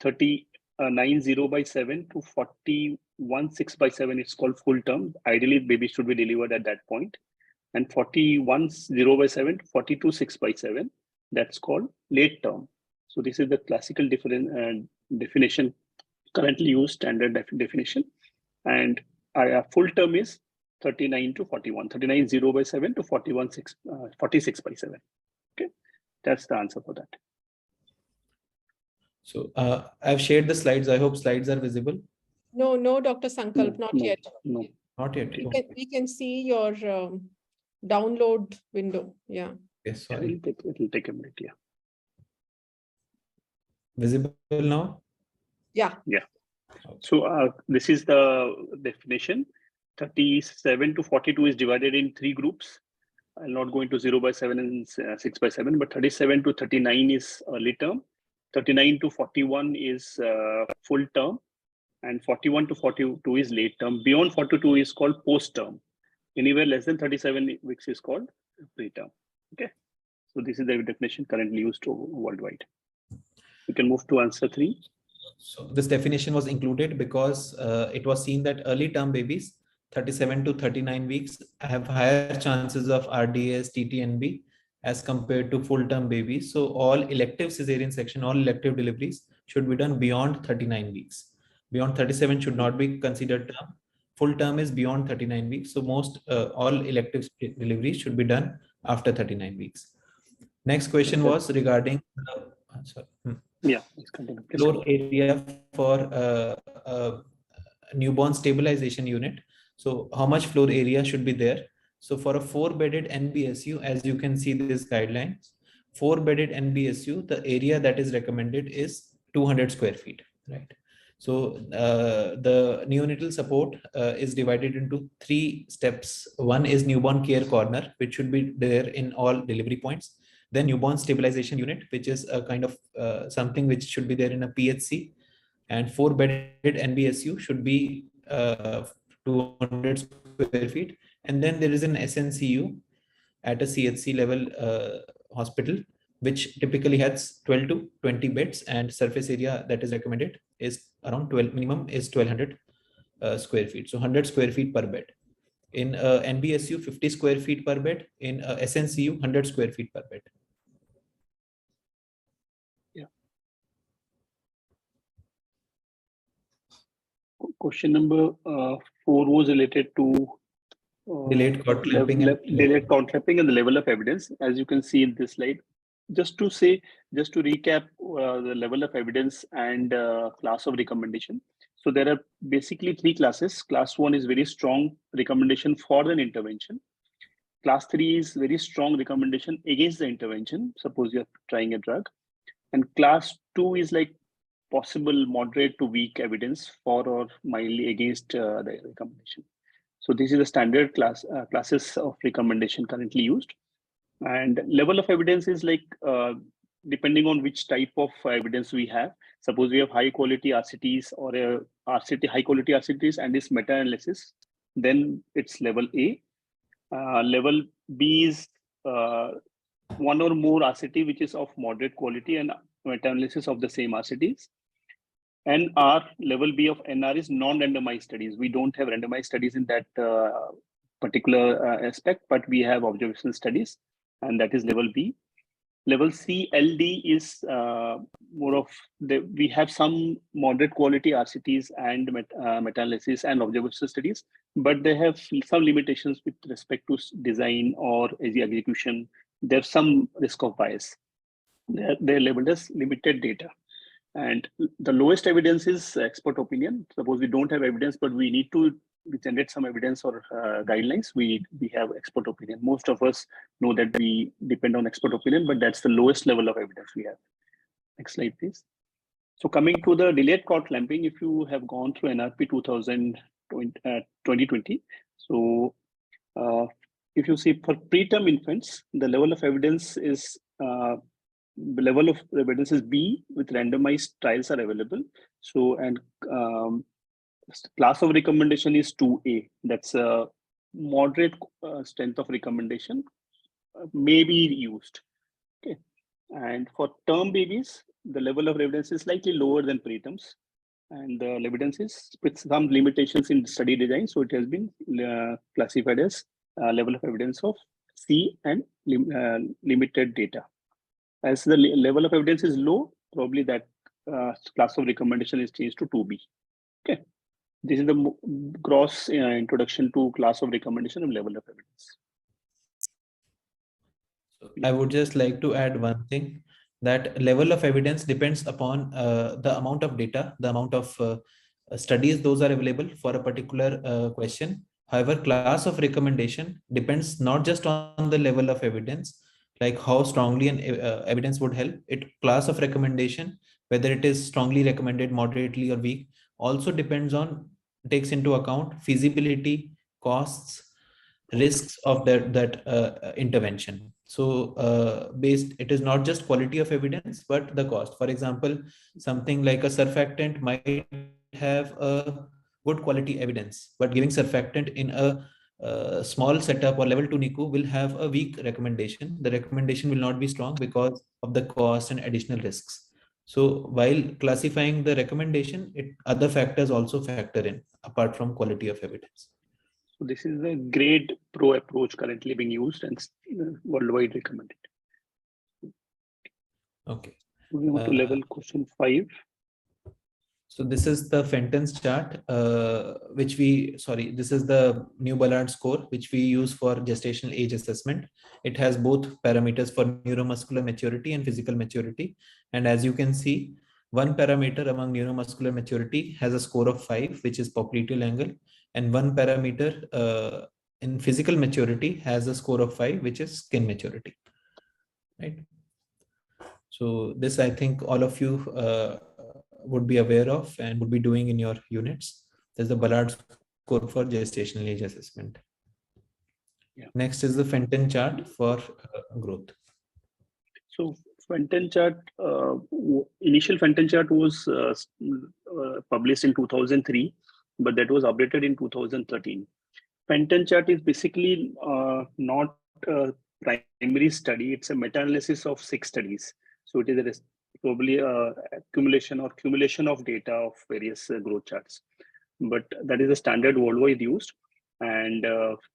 39 0/7 to 41 6/7. It's called full term. Ideally, baby should be delivered at that point. And 41 0/7 to 42 6/7. That's called late term. So this is the classical definition currently used, standard definition. And full term is 39 to 41, 39 0/7 to 41 46/7. Okay, that's the answer for that. So I've shared the slides. I hope slides are visible. No, Dr. Sankalp, not yet. No. Not yet. We can see your download window. Yeah. Yes, Yeah, sorry. it'll take a minute. Yeah. Visible now? Yeah. Yeah. So this is the definition. 37 to 42 is divided in 3 groups. I'll not go into 0/7 and 6/7, but 37 to 39 is early term. 39 to 41 is full term, and 41 to 42 is late term. Beyond 42 is called post term. Anywhere less than 37 weeks is called preterm. Okay, so this is the definition currently used worldwide. We can move to answer 3. So this definition was included because it was seen that early term babies, 37 to 39 weeks, have higher chances of RDS, TTNB as compared to full-term babies. So all elective cesarean section, all elective deliveries should be done beyond 39 weeks. Beyond 37 should not be considered term. Full term is beyond 39 weeks. So most all elective deliveries should be done after 39 weeks. Next question was regarding floor area for newborn stabilization unit. So how much floor area should be there? So for a 4-bedded NBSU, as you can see these guidelines, 4-bedded NBSU, the area that is recommended is 200 square feet, right? So the neonatal support is divided into 3 steps. One is newborn care corner, which should be there in all delivery points. Then newborn stabilization unit, which is a kind of something which should be there in a PHC. And 4-bedded NBSU should be 200 square feet. And then there is an SNCU at a CHC level hospital, which typically has 12 to 20 beds, and surface area that is recommended is around 12, minimum is 1200 square feet. So 100 square feet per bed. In NBSU, 50 square feet per bed. In SNCU, 100 square feet per bed. Yeah. Question number 4 was related to delayed cord clamping and the level of evidence, as you can see in this slide. Just to recap the level of evidence and class of recommendation. So there are basically 3 classes. Class 1 is very strong recommendation for an intervention. Class 3 is very strong recommendation against the intervention. Suppose you're trying a drug. And class 2 is like possible moderate to weak evidence for or mildly against the recommendation. So this is the standard classes of recommendation currently used. And level of evidence is like depending on which type of evidence we have. Suppose we have high quality RCTs or a high quality RCTs and this meta-analysis, then it's level A. Level B is 1 or more RCT which is of moderate quality and meta-analysis of the same RCTs. And our level B of NR is non-randomized studies. We don't have randomized studies in that particular aspect, but we have observational studies, and that is level B. Level C, LD is more of we have some moderate quality RCTs and meta-analysis and observational studies, but they have some limitations with respect to design or execution. There's some risk of bias. They're labeled as limited data. And the lowest evidence is expert opinion. Suppose we don't have evidence, but we need to we generate some evidence or guidelines, we have expert opinion. Most of us know that we depend on expert opinion, but that's the lowest level of evidence we have. Next slide, please. So coming to the delayed cord clamping, if you have gone through NRP 2020, so if you see for preterm infants, the level of evidence is B with randomized trials are available. So, and class of recommendation is 2A. That's a moderate strength of recommendation, may be used. Okay. And for term babies, the level of evidence is slightly lower than preterms. And the evidence is with some limitations in study design. So it has been classified as level of evidence of C and limited data. As the level of evidence is low, probably that class of recommendation is changed to 2B. Okay. This is the gross introduction to class of recommendation and level of evidence. I would just like to add one thing, that level of evidence depends upon the amount of data, the amount of studies those are available for a particular question. However, class of recommendation depends not just on the level of evidence, like how strongly an evidence would help. Class of recommendation, whether it is strongly recommended, moderately or weak, also depends on, takes into account feasibility, costs, risks of that intervention. So it is not just quality of evidence, but the cost. For example, something like a surfactant might have a good quality evidence, but giving surfactant in a small setup or level 2 NICU will have a weak recommendation. The recommendation will not be strong because of the cost and additional risks. So while classifying the recommendation, other factors also factor in apart from quality of evidence. So this is the grade pro approach currently being used and worldwide recommended. Okay. Moving on to level question 5. So this is the Fenton's chart, this is the New Ballard score, which we use for gestational age assessment. It has both parameters for neuromuscular maturity and physical maturity. And as you can see, one parameter among neuromuscular maturity has a score of 5, which is popliteal angle. And one parameter in physical maturity has a score of 5, which is skin maturity. Right. So this, I think all of you would be aware of and would be doing in your units. There's the Ballard score for gestational age assessment. Yeah. Next is the Fenton chart for growth. So Fenton chart, initial Fenton chart was published in 2003, but that was updated in 2013. Fenton chart is basically not a primary study. It's a meta-analysis of 6 studies. So it is probably accumulation of data of various growth charts. But that is a standard worldwide used. And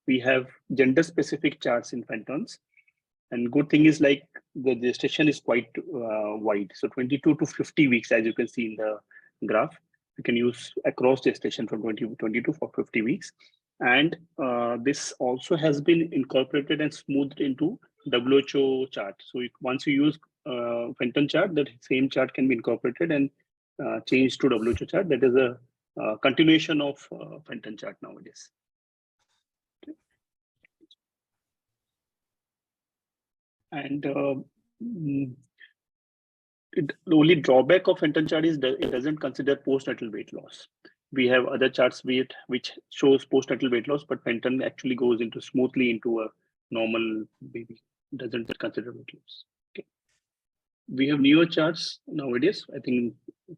we have gender-specific charts in Fentons. And good thing is like the gestation is quite wide. So 22 to 50 weeks, as you can see in the graph. You can use across gestation from 22 for 50 weeks. And this also has been incorporated and smoothed into WHO chart. So once you use Fenton chart, that same chart can be incorporated and changed to WHO chart. That is a continuation of Fenton chart nowadays. Okay. And the only drawback of Fenton chart is that it doesn't consider postnatal weight loss. We have other charts which shows postnatal weight loss, but Fenton actually goes into smoothly into a normal baby. Doesn't consider weight loss. Okay. We have newer charts nowadays. I think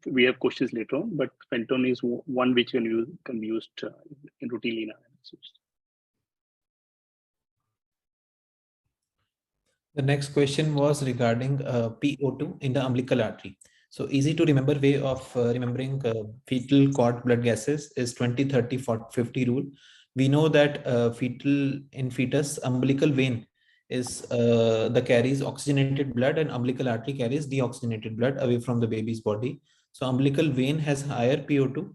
we have questions later on, but Fenton is one which can be used in routinely in analysis. The next question was regarding PO2 in the umbilical artery. So easy to remember way of remembering fetal cord blood gases is 20, 30, 40, 50 rule. We know that in fetus umbilical vein is carries oxygenated blood, and umbilical artery carries deoxygenated blood away from the baby's body. So umbilical vein has higher PO2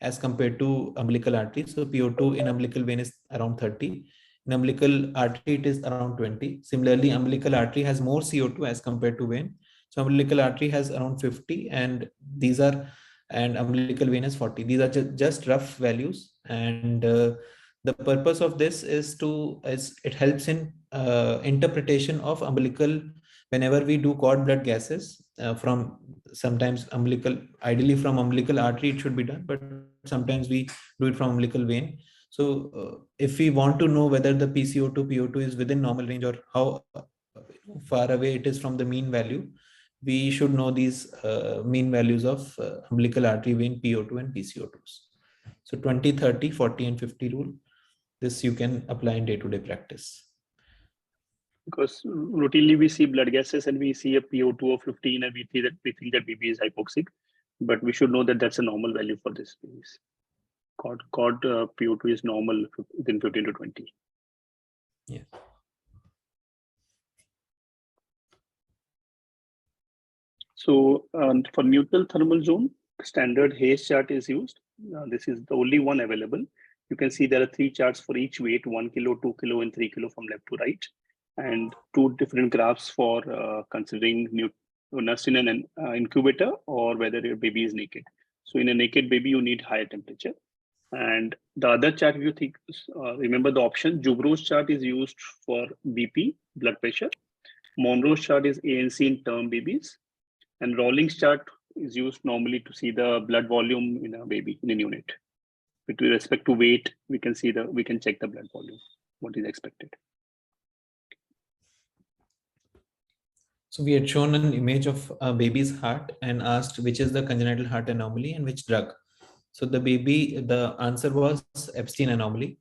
as compared to umbilical artery. So PO2 in umbilical vein is around 30. In umbilical artery, it is around 20. Similarly, umbilical artery has more CO2 as compared to vein. So umbilical artery has around 50, and these are and umbilical vein is 40. These are just rough values, and the purpose of this is it helps in interpretation of umbilical. Whenever we do cord blood gases from sometimes umbilical, ideally from umbilical artery it should be done, but sometimes we do it from umbilical vein. So if we want to know whether the PCO2, PO2 is within normal range or how far away it is from the mean value, we should know these mean values of umbilical artery vein PO2 and PCO2s. So 20, 30, 40 and 50 rule. This you can apply in day-to-day practice. Because routinely we see blood gases and we see a PO2 of 15 and we think that baby is hypoxic, but we should know that that's a normal value for this babies. Cord PO2 is normal within 15 to 20. Yeah. So for neutral thermal zone, standard Hayes chart is used. This is the only one available. You can see there are 3 charts for each weight: 1 kilo, 2 kilo, and 3 kilo from left to right, and 2 different graphs for considering nursing an incubator or whether your baby is naked. So in a naked baby, you need higher temperature. And the other chart, if you think, remember the option, Jubro's chart is used for BP, blood pressure. Monroe's chart is ANC in term babies. And Rawlings chart is used normally to see the blood volume in a baby, in a unit. With respect to weight, we can check the blood volume, what is expected. So we had shown an image of a baby's heart and asked which is the congenital heart anomaly and which drug. So the answer was Epstein anomaly.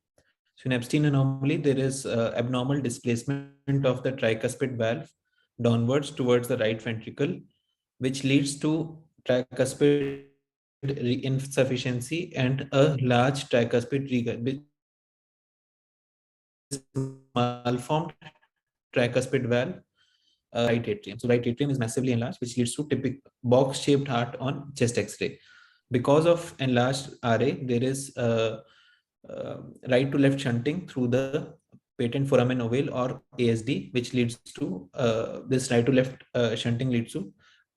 So in Epstein anomaly, there is abnormal displacement of the tricuspid valve downwards towards the right ventricle, which leads to tricuspid insufficiency and a large tricuspid malformed tricuspid valve. Right atrium. So right atrium is massively enlarged, which leads to typical box-shaped heart on chest X-ray. Because of enlarged RA, there is right to left shunting through the patent foramen ovale or ASD, which leads to this right to left shunting leads to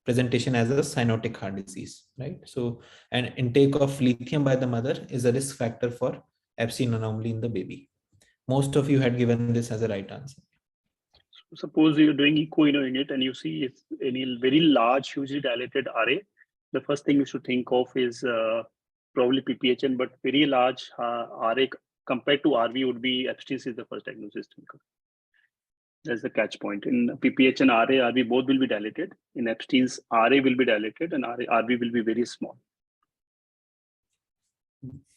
presentation as a cyanotic heart disease, right? So an intake of lithium by the mother is a risk factor for Epstein anomaly in the baby. Most of you had given this as a right answer. Suppose you're doing echo in a unit and you see it's any very large, hugely dilated RA, the first thing you should think of is probably PPHN, but very large RA compared to RV would be Epstein's is the first diagnosis. That's the catch point. In PPHN, RA, RV both will be dilated. In Epstein's, RA will be dilated and RV will be very small.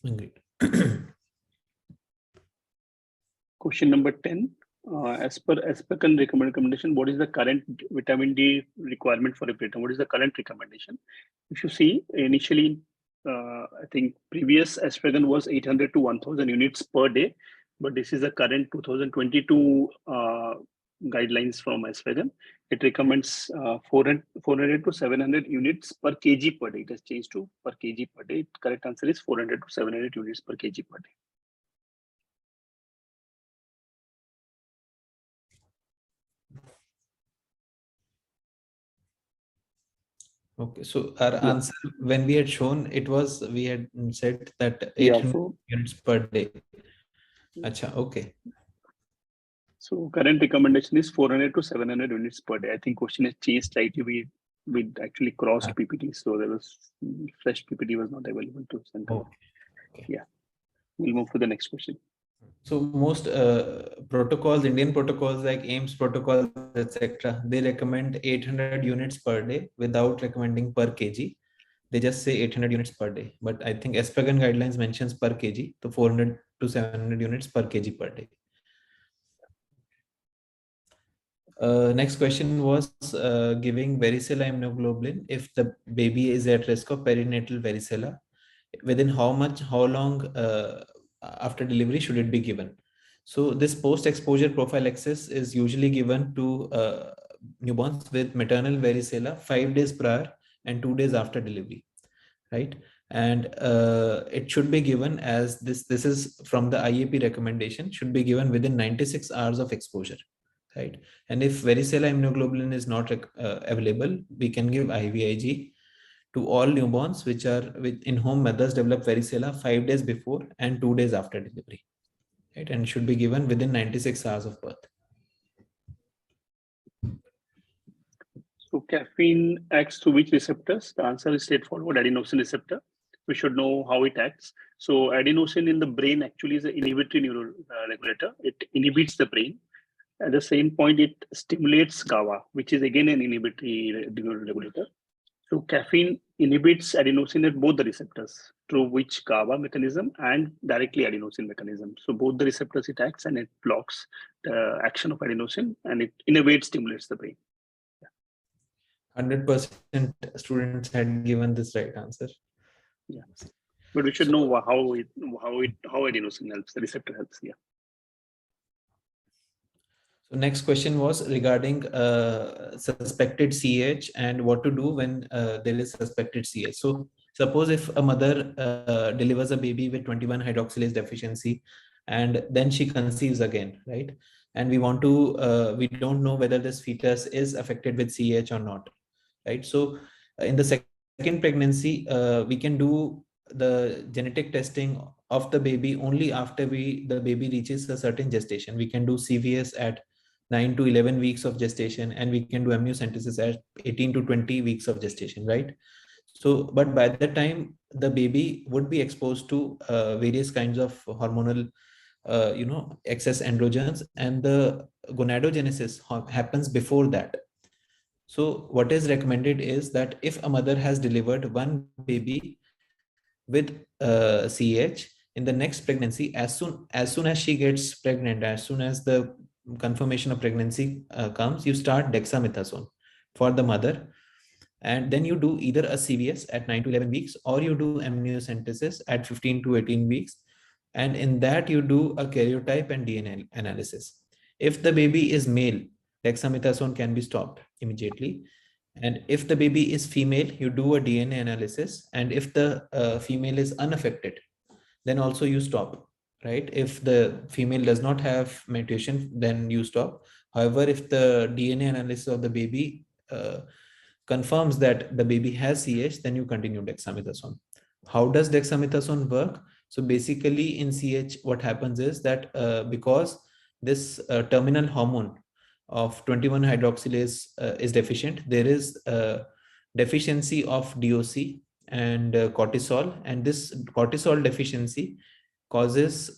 Agreed. Question number 10. As per recommendation, what is the current vitamin D requirement for a preterm? What is the current recommendation? If you see, initially, I think previous aspirin was 800 to 1000 units per day, but this is the current 2022 guidelines from aspirin. It recommends 400 to 700 units per kg per day. It has changed to per kg per day. Correct answer is 400 to 700 units per kg per day. Okay, so our answer, when we had shown, we had said that 800 units per day. Acha, okay. So current recommendation is 400 to 700 units per day. I think question has changed slightly. We actually crossed PPT, so there was fresh PPT was not available to Sankalp. Okay. Yeah, we'll move to the next question. So most protocols, Indian protocols like AIMS protocols, etc., they recommend 800 units per day without recommending per kg. They just say 800 units per day. But I think Espagan guidelines mentions per kg, so 400 to 700 units per kg per day. Next question was giving varicella immunoglobulin if the baby is at risk of perinatal varicella. Within how long after delivery should it be given? So this post-exposure prophylaxis is usually given to newborns with maternal varicella 5 days prior and 2 days after delivery, right? And it should be given as this is from the IAP recommendation, should be given within 96 hours of exposure, right? And if varicella immunoglobulin is not available, we can give IVIG to all newborns which are in whom mothers develop varicella 5 days before and 2 days after delivery, right? And should be given within 96 hours of birth. So caffeine acts through which receptors? The answer is straightforward, adenosine receptor. We should know how it acts. So adenosine in the brain actually is an inhibitory neuroregulator. It inhibits the brain. At the same point, it stimulates GABA, which is again an inhibitory neuroregulator. So caffeine inhibits adenosine at both the receptors through which GABA mechanism and directly adenosine mechanism. So both the receptors it acts and it blocks the action of adenosine and it in a way it stimulates the brain. 100% students had given this right answer. Yeah, but we should know how adenosine helps, the receptor helps. Yeah. So next question was regarding suspected CH and what to do when there is suspected CH. So suppose if a mother delivers a baby with 21 hydroxylase deficiency and then she conceives again, right? And we want to, we don't know whether this fetus is affected with CH or not, right? So in the second pregnancy, we can do the genetic testing of the baby only after the baby reaches a certain gestation. We can do CVS at 9 to 11 weeks of gestation, and we can do amniocentesis at 18 to 20 weeks of gestation, right? So, but by the time the baby would be exposed to various kinds of hormonal, excess androgens, and the gonadogenesis happens before that. So what is recommended is that if a mother has delivered one baby with CH, in the next pregnancy, as soon as she gets pregnant, as soon as the confirmation of pregnancy comes, you start dexamethasone for the mother, and then you do either a CVS at 9 to 11 weeks or you do amniocentesis at 15 to 18 weeks, and in that you do a karyotype and DNA analysis. If the baby is male, dexamethasone can be stopped immediately, and if the baby is female, you do a DNA analysis, and if the female is unaffected, then also you stop, right? If the female does not have mutation, then you stop. However, if the DNA analysis of the baby confirms that the baby has CH, then you continue dexamethasone. How does dexamethasone work? So basically in CH, what happens is that because this terminal hormone of 21 hydroxylase is deficient, there is a deficiency of DOC and cortisol, and this cortisol deficiency causes,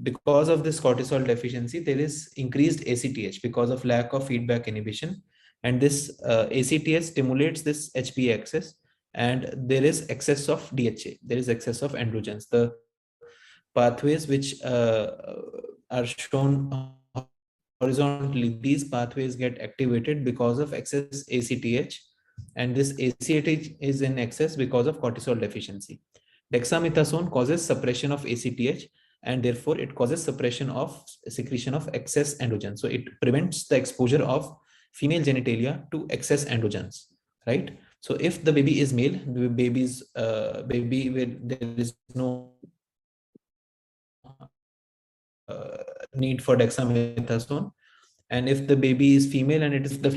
because of this cortisol deficiency, there is increased ACTH because of lack of feedback inhibition, and this ACTH stimulates this HPA axis, and there is excess of DHA, there is excess of androgens. The pathways which are shown horizontally, these pathways get activated because of excess ACTH, and this ACTH is in excess because of cortisol deficiency. Dexamethasone causes suppression of ACTH, and therefore it causes suppression of secretion of excess androgens. So it prevents the exposure of female genitalia to excess androgens, right? So if the baby is male, the there is no need for dexamethasone, and if the baby is female and it is the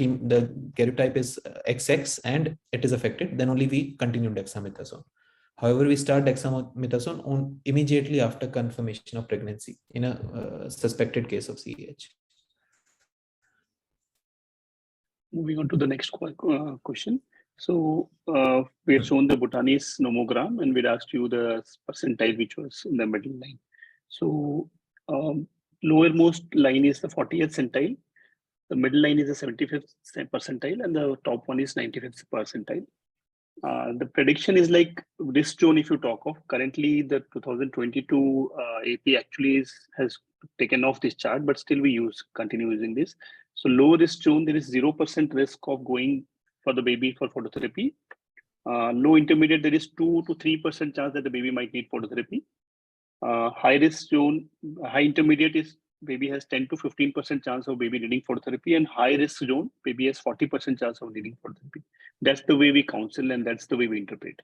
karyotype is XX and it is affected, then only we continue dexamethasone. However, we start dexamethasone immediately after confirmation of pregnancy in a suspected case of CH. Moving on to the next question. So we had shown the Bhutanese nomogram and we'd asked you the percentile which was in the middle line. So lowermost line is the 40th centile, the middle line is the 75th percentile, and the top one is 95th percentile. The prediction is like risk zone if you talk of. Currently, the 2022 AP actually has taken off this chart, but still we continue using this. So low risk zone, there is 0% risk of going for the baby for phototherapy. Low intermediate, there is 2 to 3% chance that the baby might need phototherapy. High risk zone, high intermediate is baby has 10 to 15% chance of baby needing phototherapy, and high risk zone, baby has 40% chance of needing phototherapy. That's the way we counsel and that's the way we interpret.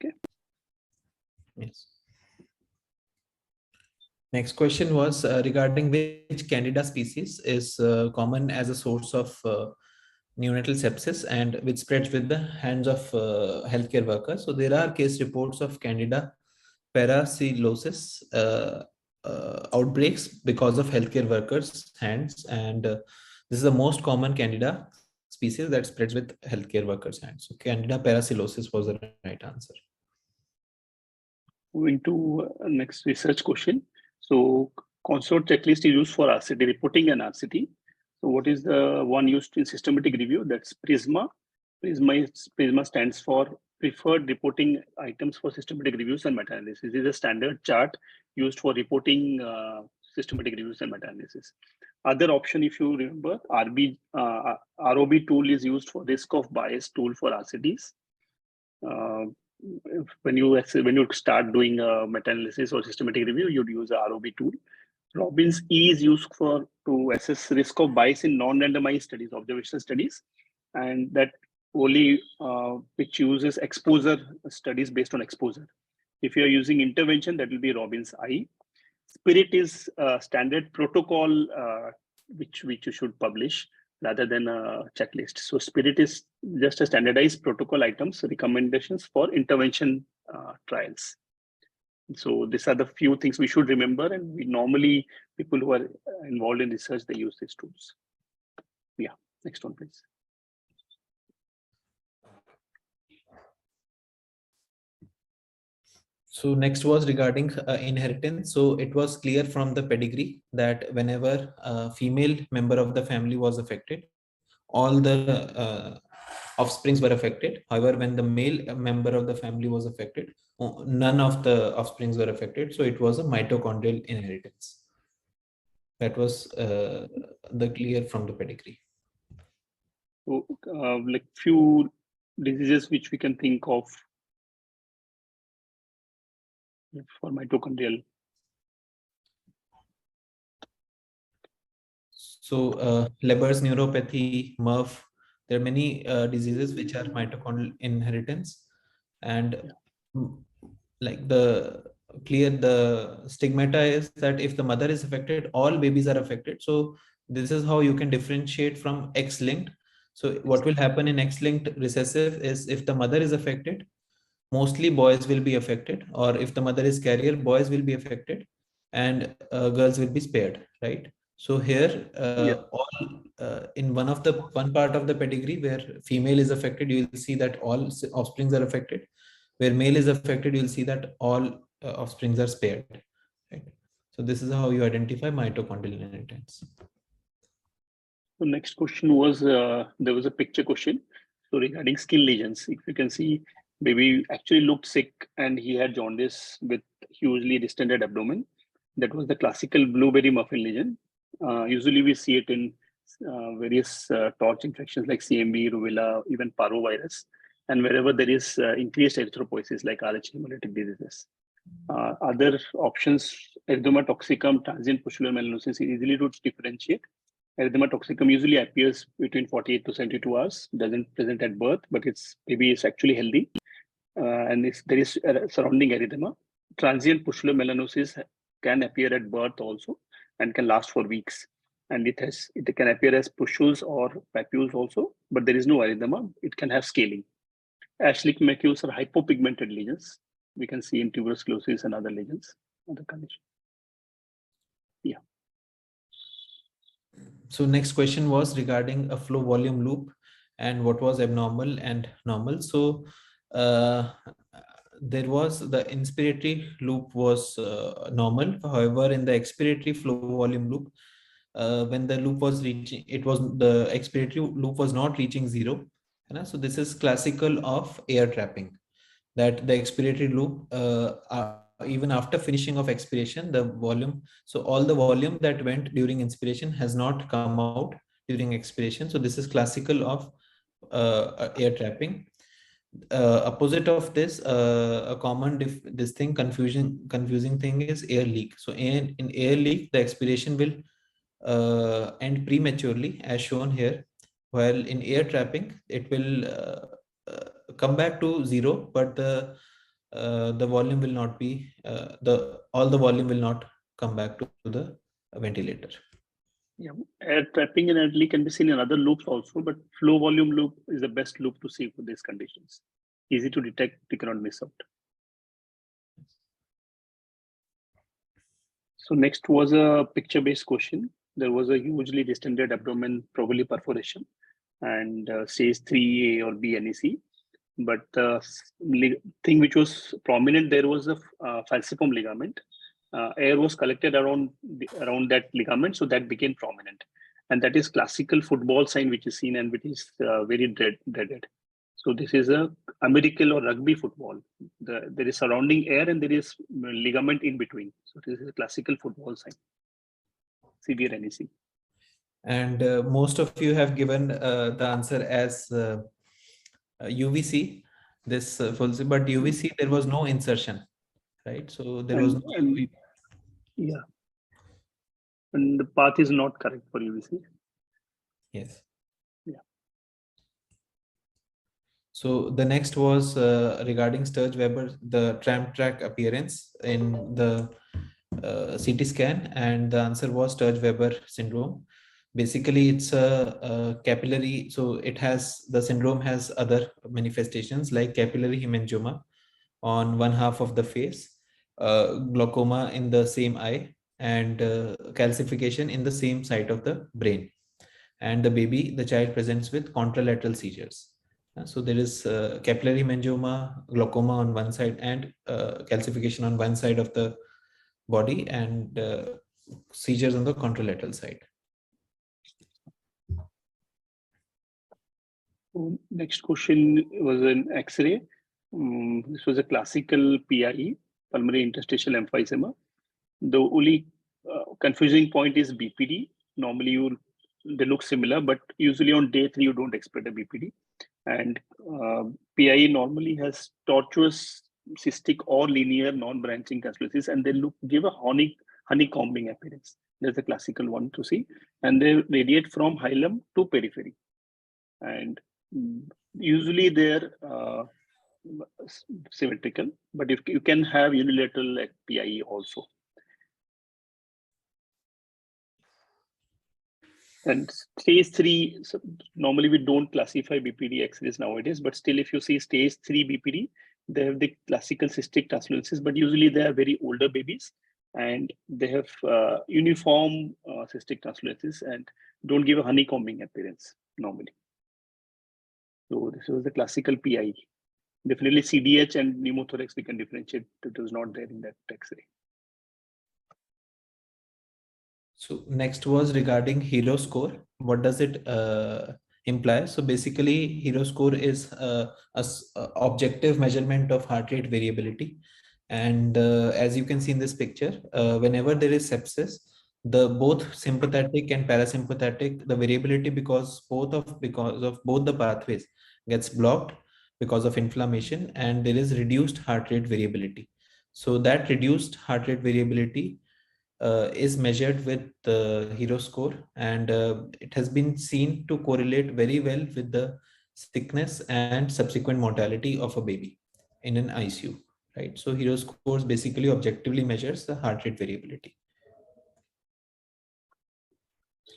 Okay. Yes. Next question was regarding which Candida species is common as a source of neonatal sepsis, and which spreads with the hands of healthcare workers. So there are case reports of Candida parasilosis outbreaks because of healthcare workers' hands, and this is the most common Candida species that spreads with healthcare workers' hands. So Candida parasilosis was the right answer. Moving to next research question. So consort checklist is used for RCT reporting and RCT. So what is the one used in systematic review? That's PRISMA. PRISMA stands for Preferred Reporting Items for Systematic Reviews and Meta-Analysis. This is a standard chart used for reporting systematic reviews and meta-analysis. Other option, if you remember, ROB tool is used for risk of bias tool for RCTs. When you start doing meta-analysis or systematic review, you'd use a ROB tool. Robbins E is used to assess risk of bias in non-randomized studies, observational studies, and that only which uses exposure studies based on exposure. If you are using intervention, that will be Robbins I. Spirit is a standard protocol which you should publish rather than a checklist. So Spirit is just a standardized protocol items, recommendations for intervention trials. So these are the few things we should remember, and we normally, people who are involved in research, they use these tools. Yeah, next one, please. So next was regarding inheritance. So it was clear from the pedigree that whenever a female member of the family was affected, all the offsprings were affected. However, when the male member of the family was affected, none of the offsprings were affected. So it was a mitochondrial inheritance. That was the clear from the pedigree. So like few diseases which we can think of for mitochondrial. So Leber's neuropathy, MRF, there are many diseases which are mitochondrial inheritance, and like the stigmata is that if the mother is affected, all babies are affected. So this is how you can differentiate from X-linked. So what will happen in X-linked recessive is if the mother is affected, mostly boys will be affected, or if the mother is carrier, boys will be affected, and girls will be spared, right? So here, in one part of the pedigree where female is affected, you will see that all offsprings are affected. Where male is affected, you will see that all offsprings are spared, right? So this is how you identify mitochondrial inheritance. The next question was, there was a picture question. So regarding skin lesions, if you can see, baby actually looked sick and he had jaundice with hugely distended abdomen. That was the classical blueberry muffin lesion. Usually we see it in various torch infections like CMV, rubella, even parvovirus, and wherever there is increased erythropoiesis like RH hemolytic diseases. Other options, erythema toxicum, transient pustular melanosis, is easily to differentiate. Erythema toxicum usually appears between 48 to 72 hours, doesn't present at birth, but baby is actually healthy. And there is surrounding erythema. Transient pustular melanosis can appear at birth also and can last for weeks. And it can appear as pustules or papules also, but there is no erythema. It can have scaling. Ashleigh macules are hypopigmented lesions. We can see in tuberous sclerosis and other lesions, other conditions. Yeah. So next question was regarding a flow volume loop and what was abnormal and normal. So there was the inspiratory loop was normal. However, in the expiratory flow volume loop, when the loop was reaching, the expiratory loop was not reaching zero. So this is classical of air trapping, that the expiratory loop, even after finishing of expiration, the volume, so all the volume that went during inspiration has not come out during expiration. So this is classical of air trapping. Opposite of this, a common confusing thing is air leak. So in air leak, the expiration will end prematurely as shown here, while in air trapping it will come back to zero, but the volume will not be all the volume will not come back to the ventilator. Yeah, air trapping in elderly can be seen in other loops also, but flow volume loop is the best loop to see for these conditions. Easy to detect, you cannot miss out. So next was a picture-based question. There was a hugely distended abdomen, probably perforation, and stage 3A or B NEC. But the thing which was prominent there was a falciform ligament. Air was collected around that ligament, so that became prominent, and that is classical football sign which is seen and which is very dreaded. So this is a American or rugby football. There is surrounding air and there is ligament in between. So this is a classical football sign. Severe NEC. And most of you have given the answer as UVC. This but UVC there was no insertion, right? So there was no. Yeah, and the path is not correct for UVC. Yes. Yeah. So the next was regarding Sturge-Weber, the tram track appearance in the CT scan, and the answer was Sturge-Weber syndrome. Basically, it's a capillary, so it has, the syndrome has other manifestations like capillary hemangioma on one half of the face, glaucoma in the same eye, and calcification in the same side of the brain. And the child presents with contralateral seizures. So there is capillary hemangioma, glaucoma on one side, and calcification on one side of the body, and seizures on the contralateral side. Next question was an X-ray. This was a classical PIE, pulmonary interstitial emphysema. The only confusing point is BPD. Normally they look similar, but usually on day 3 you don't expect a BPD. And PIE normally has tortuous, cystic or linear non-branching cancellations, and they give a honeycombing appearance. There's a classical one to see, and they radiate from hilum to periphery. And usually they're symmetrical, but if you can have unilateral like PIE also. And stage 3, so normally we don't classify BPD X-rays nowadays, but still if you see stage 3 BPD, they have the classical cystic translucencies, but usually they are very older babies and they have uniform cystic translucencies and don't give a honeycombing appearance normally. So this was the classical PIE. Definitely CDH and pneumothorax we can differentiate. That was not there in that X-ray. So next was regarding HERO score. What does it imply? So basically, HERO score is a objective measurement of heart rate variability. And as you can see in this picture, whenever there is sepsis, the both sympathetic and parasympathetic, the variability because of both the pathways gets blocked because of inflammation, and there is reduced heart rate variability. So that reduced heart rate variability is measured with the HERO score, and it has been seen to correlate very well with the sickness and subsequent mortality of a baby in an ICU, right? So HERO scores basically objectively measures the heart rate variability.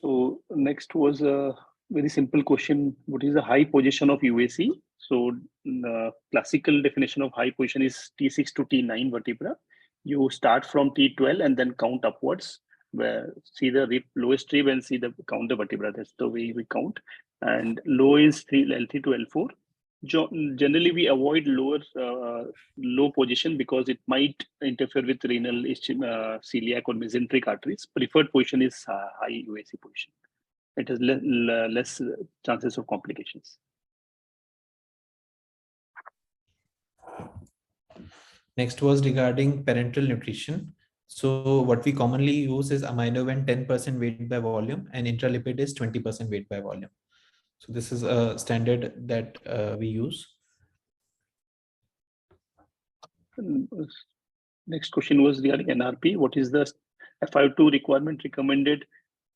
So next was a very simple question. What is the high position of UAC? So the classical definition of high position is T6 to T9 vertebra. You start from T12 and then count upwards, where see the lowest rib and see the count the vertebra. That's the way we count. And low is L3 to L4. Generally, we avoid low position because it might interfere with renal, celiac, or mesenteric arteries. Preferred position is high UAC position. It has less chances of complications. Next was regarding parenteral nutrition. So what we commonly use is aminoven 10% weight by volume and intralipid is 20% weight by volume. So this is a standard that we use. Next question was regarding NRP. What is the FIO2 requirement recommended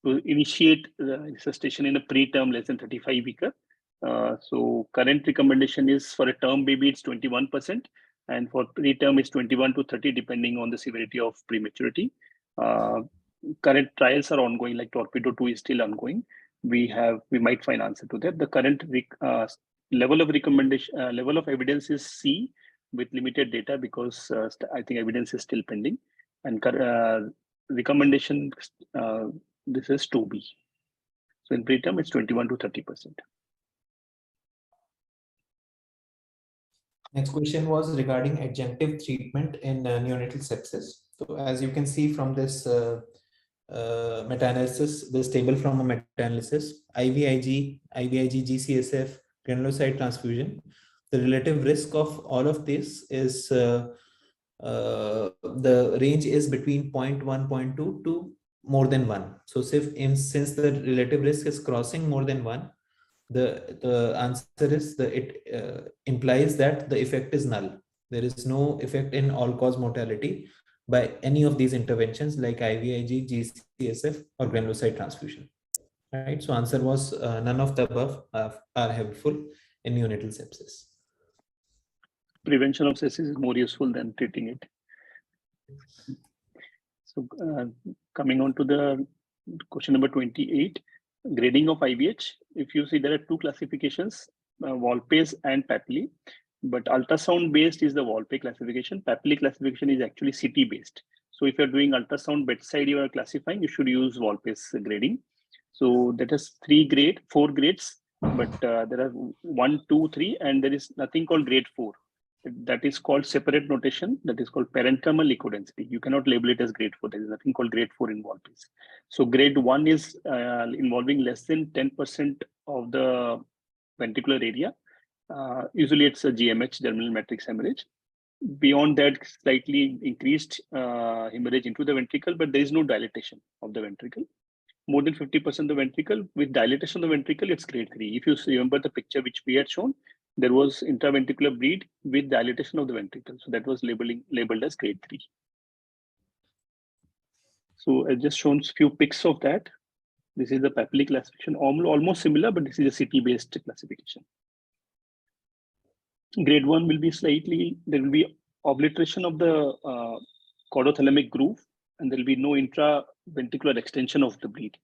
to initiate resuscitation in a preterm less than 35 weeker? So current recommendation is for a term baby, it's 21%. And for preterm, it's 21 to 30, depending on the severity of prematurity. current trials are ongoing, like Torpedo 2 is still ongoing. We might find answer to that. The current level of recommendation, level of evidence is C with limited data, because I think evidence is still pending. And recommendation, this is 2B. So in preterm, it's 21 to 30%. Next question was regarding adjunctive treatment in neonatal sepsis. So as you can see from this meta-analysis, this table from a meta-analysis, IVIG, GCSF, granulocyte transfusion, the relative risk of all of this is the range is between 0.1, 0.2 to more than 1. So since the relative risk is crossing more than 1, the answer is it implies that the effect is null. There is no effect in all-cause mortality by any of these interventions like IVIG, GCSF, or granulocyte transfusion. Right. So answer was none of the above are helpful in neonatal sepsis. Prevention of sepsis is more useful than treating it. So coming on to the question number 28, grading of IVH. If you see, there are two classifications, Volpe's and Papley, but ultrasound based is the Volpe classification. Papley classification is actually CT based. So if you're doing ultrasound bedside, you are classifying, you should use Volpe's grading. So that is 4 grades, but there are 1, 2, 3, and there is nothing called grade 4. That is called separate notation. That is called parenchymal leukodensity. You cannot label it as grade 4. There is nothing called grade 4 in Volpe's. So grade 1 is involving less than 10% of the ventricular area. Usually it's a GMH, germinal matrix hemorrhage. Beyond that, slightly increased hemorrhage into the ventricle, but there is no dilatation of the ventricle. More than 50% of the ventricle, with dilatation of the ventricle, it's grade 3. If you remember the picture which we had shown, there was intraventricular bleed with dilatation of the ventricle. So that was labeled as grade 3. So I just shown a few pics of that. This is the Papley classification, almost similar, but this is a CT-based classification. Grade 1 will be there will be obliteration of the caudothalamic groove, and there will be no intraventricular extension of the bleed.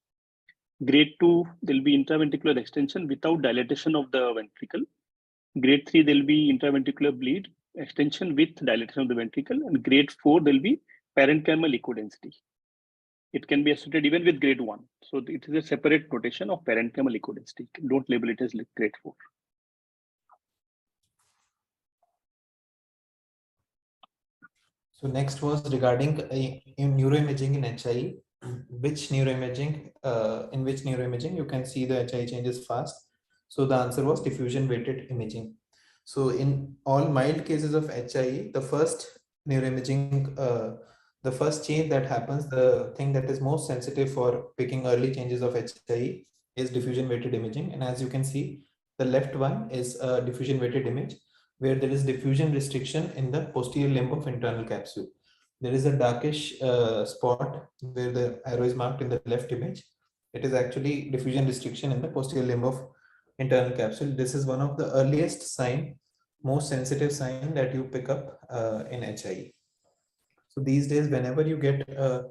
Grade 2, there will be intraventricular extension without dilatation of the ventricle. Grade 3, there will be intraventricular bleed extension with dilatation of the ventricle. And grade 4, there will be parenchymal leukodensity. It can be associated even with grade 1. So it is a separate notation of parenchymal leukodensity. Don't label it as grade 4. So next was regarding neuroimaging in HIE. In which neuroimaging you can see the HIE changes fast. So the answer was diffusion weighted imaging. So in all mild cases of HIE, the first neuroimaging, the first change that happens, the thing that is most sensitive for picking early changes of HIE is diffusion weighted imaging. And as you can see, the left one is a diffusion weighted image where there is diffusion restriction in the posterior limb of internal capsule. There is a darkish spot where the arrow is marked in the left image. It is actually diffusion restriction in the posterior limb of internal capsule. This is one of the earliest sign, most sensitive sign that you pick up in HIE. So these days, whenever you get a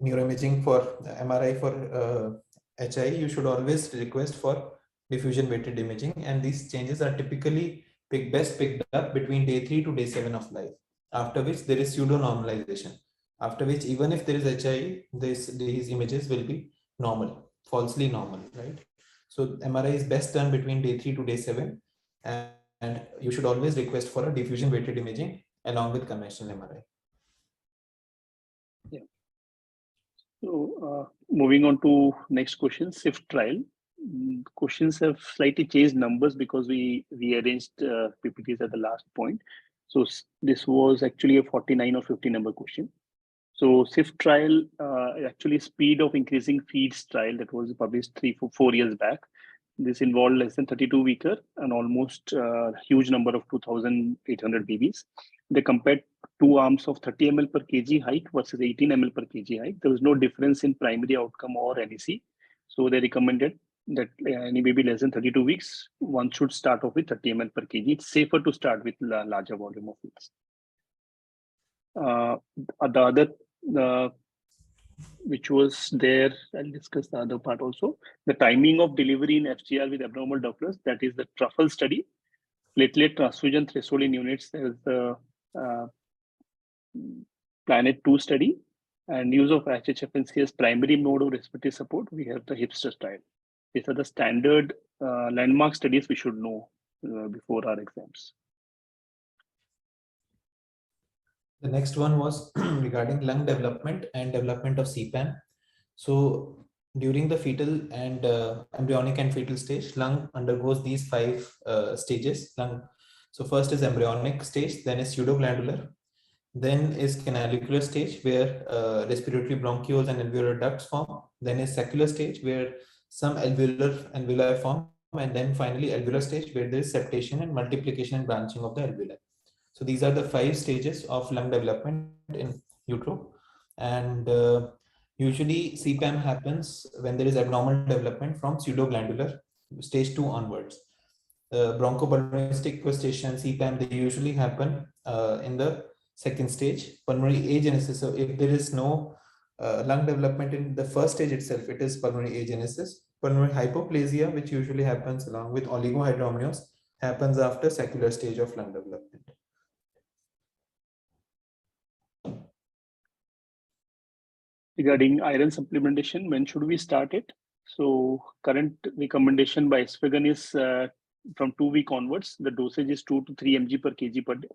neuroimaging for MRI for HIE, you should always request for diffusion weighted imaging, and these changes are typically best picked up between day 3 to day 7 of life, after which there is pseudo normalization, after which even if there is HIE, these images will be normal, falsely normal, right? So MRI is best done between day 3 to day 7, and you should always request for a diffusion weighted imaging along with conventional MRI. Yeah. So moving on to next question, SIFT trial. Questions have slightly changed numbers because we rearranged PPTs at the last point. So this was actually a 49 or 50 number question. So SIFT trial, actually speed of increasing feeds trial that was published 3-4 years back. This involved less than 32 weeker and almost huge number of 2,800 babies. They compared two arms of 30 ml per kg height versus 18 ml per kg height. There was no difference in primary outcome or NEC. So they recommended that any baby less than 32 weeks, one should start off with 30 ml per kg. It's safer to start with larger volume of feeds. The which was there. I'll discuss the other part also. The timing of delivery in FGR with abnormal Dopplers, that is the truffle study. Platelet transfusion threshold in units, there is the Planet 2 study, and use of HHFNC as primary mode of respiratory support. We have the hipster trial. These are the standard landmark studies we should know before our exams. The next one was regarding lung development and development of CPAM. So during the fetal and embryonic and fetal stage, lung undergoes these 5 stages. So first is embryonic stage, then is pseudoglandular, then is canalicular stage where respiratory bronchioles and alveolar ducts form, then is saccular stage where some alveoli form, and then finally alveolar stage where there is septation and multiplication and branching of the alveoli. So these are the 5 stages of lung development in utero, and usually CPAM happens when there is abnormal development from pseudoglandular stage 2 onwards. Bronchopulmonary sequestration, CPAM, they usually happen in the second stage. Pulmonary agenesis, so if there is no lung development in the first stage itself, it is pulmonary agenesis. Pulmonary hypoplasia, which usually happens along with oligohydramnios, happens after saccular stage of lung development. Regarding iron supplementation, when should we start it? So current recommendation by Esfagan is from 2 week onwards. The dosage is 2 to 3 mg per kg per day.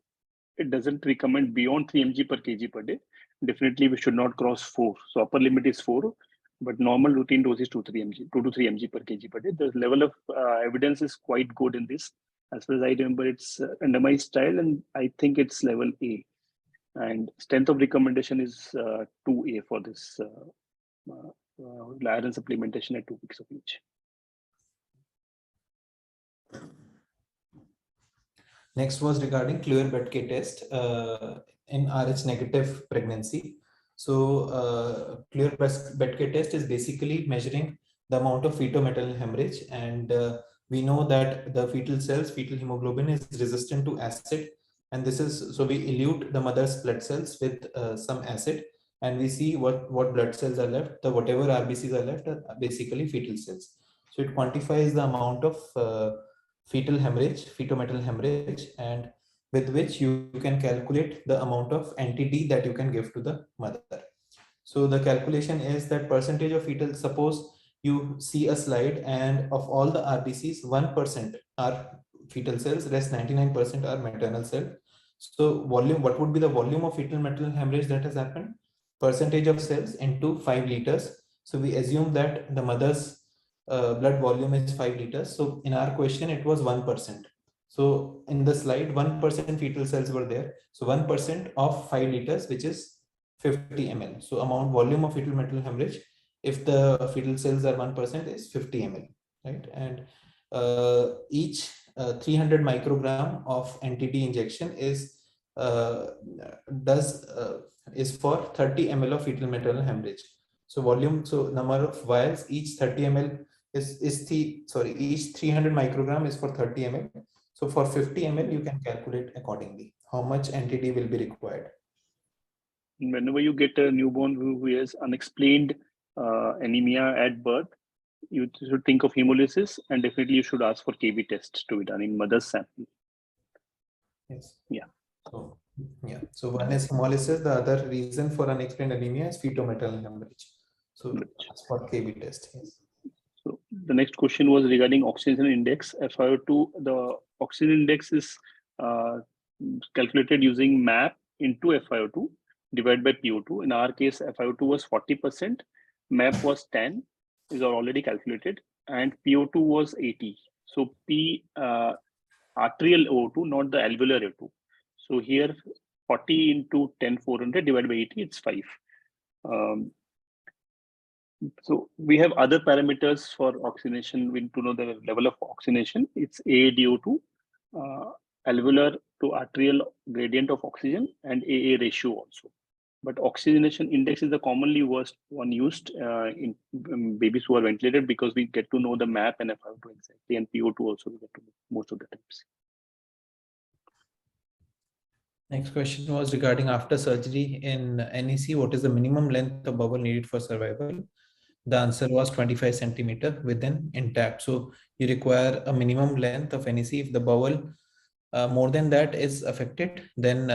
It doesn't recommend beyond 3 mg per kg per day. Definitely we should not cross 4. So upper limit is 4, but normal routine dose is 2 to 3 mg per kg per day. The level of evidence is quite good in this. As far as I remember, it's randomized trial, and I think it's level A. And strength of recommendation is 2A for this iron supplementation at 2 weeks of age. Next was regarding Kluwer-Betke test in Rh negative pregnancy. So Kluwer-Betke test is basically measuring the amount of fetal-maternal hemorrhage, and we know that the fetal cells, fetal hemoglobin, is resistant to acid. And this is, so we elute the mother's blood cells with some acid, and we see what blood cells are left. The whatever RBCs are left are basically fetal cells. So it quantifies the amount of fetal hemorrhage, fetal-maternal hemorrhage, and with which you can calculate the amount of NTD that you can give to the mother. So the calculation is that percentage of fetal, suppose you see a slide and of all the RBCs, 1% are fetal cells, rest 99% are maternal cell. So volume, what would be the volume of fetal maternal hemorrhage that has happened? Percentage of cells into 5 liters. So we assume that the mother's blood volume is 5 liters. So in our question, it was 1%. So in the slide, 1% fetal cells were there. So 1% of 5 liters, which is 50 ml. So amount volume of fetal maternal hemorrhage, if the fetal cells are 1%, is 50 ml, right? And each 300 microgram of NTD injection is for 30 ml of fetal maternal hemorrhage. So volume, so number of vials, each 30 ml each 300 microgram is for 30 ml. So for 50 ml, you can calculate accordingly how much NTD will be required. Whenever you get a newborn who has unexplained anemia at birth, you should think of hemolysis, and definitely you should ask for KB test to be done in mother's sample. Yes. Yeah. So yeah. So one is hemolysis. The other reason for unexplained anemia is fetal-maternal hemorrhage. So that's for KB test. Yes. So the next question was regarding oxygen index, FiO2. The oxygen index is calculated using MAP into FiO2 divided by PO2. In our case, FiO2 was 40%, MAP was 10, is already calculated, and PO2 was 80. So P arterial O2, not the alveolar O2. So here 40 into 10, 400 divided by 80, it's 5. So we have other parameters for oxygenation. We need to know the level of oxygenation. It's AADO2, alveolar to arterial gradient of oxygen, and AA ratio also. But oxygenation index is the commonly worst one used in babies who are ventilated, because we get to know the MAP and FiO2 exactly, and PO2 also we get to know most of the times. Next question was regarding after surgery in NEC, what is the minimum length of bowel needed for survival? The answer was 25 centimeter within intact. So you require a minimum length of NEC. If the bowel more than that is affected, then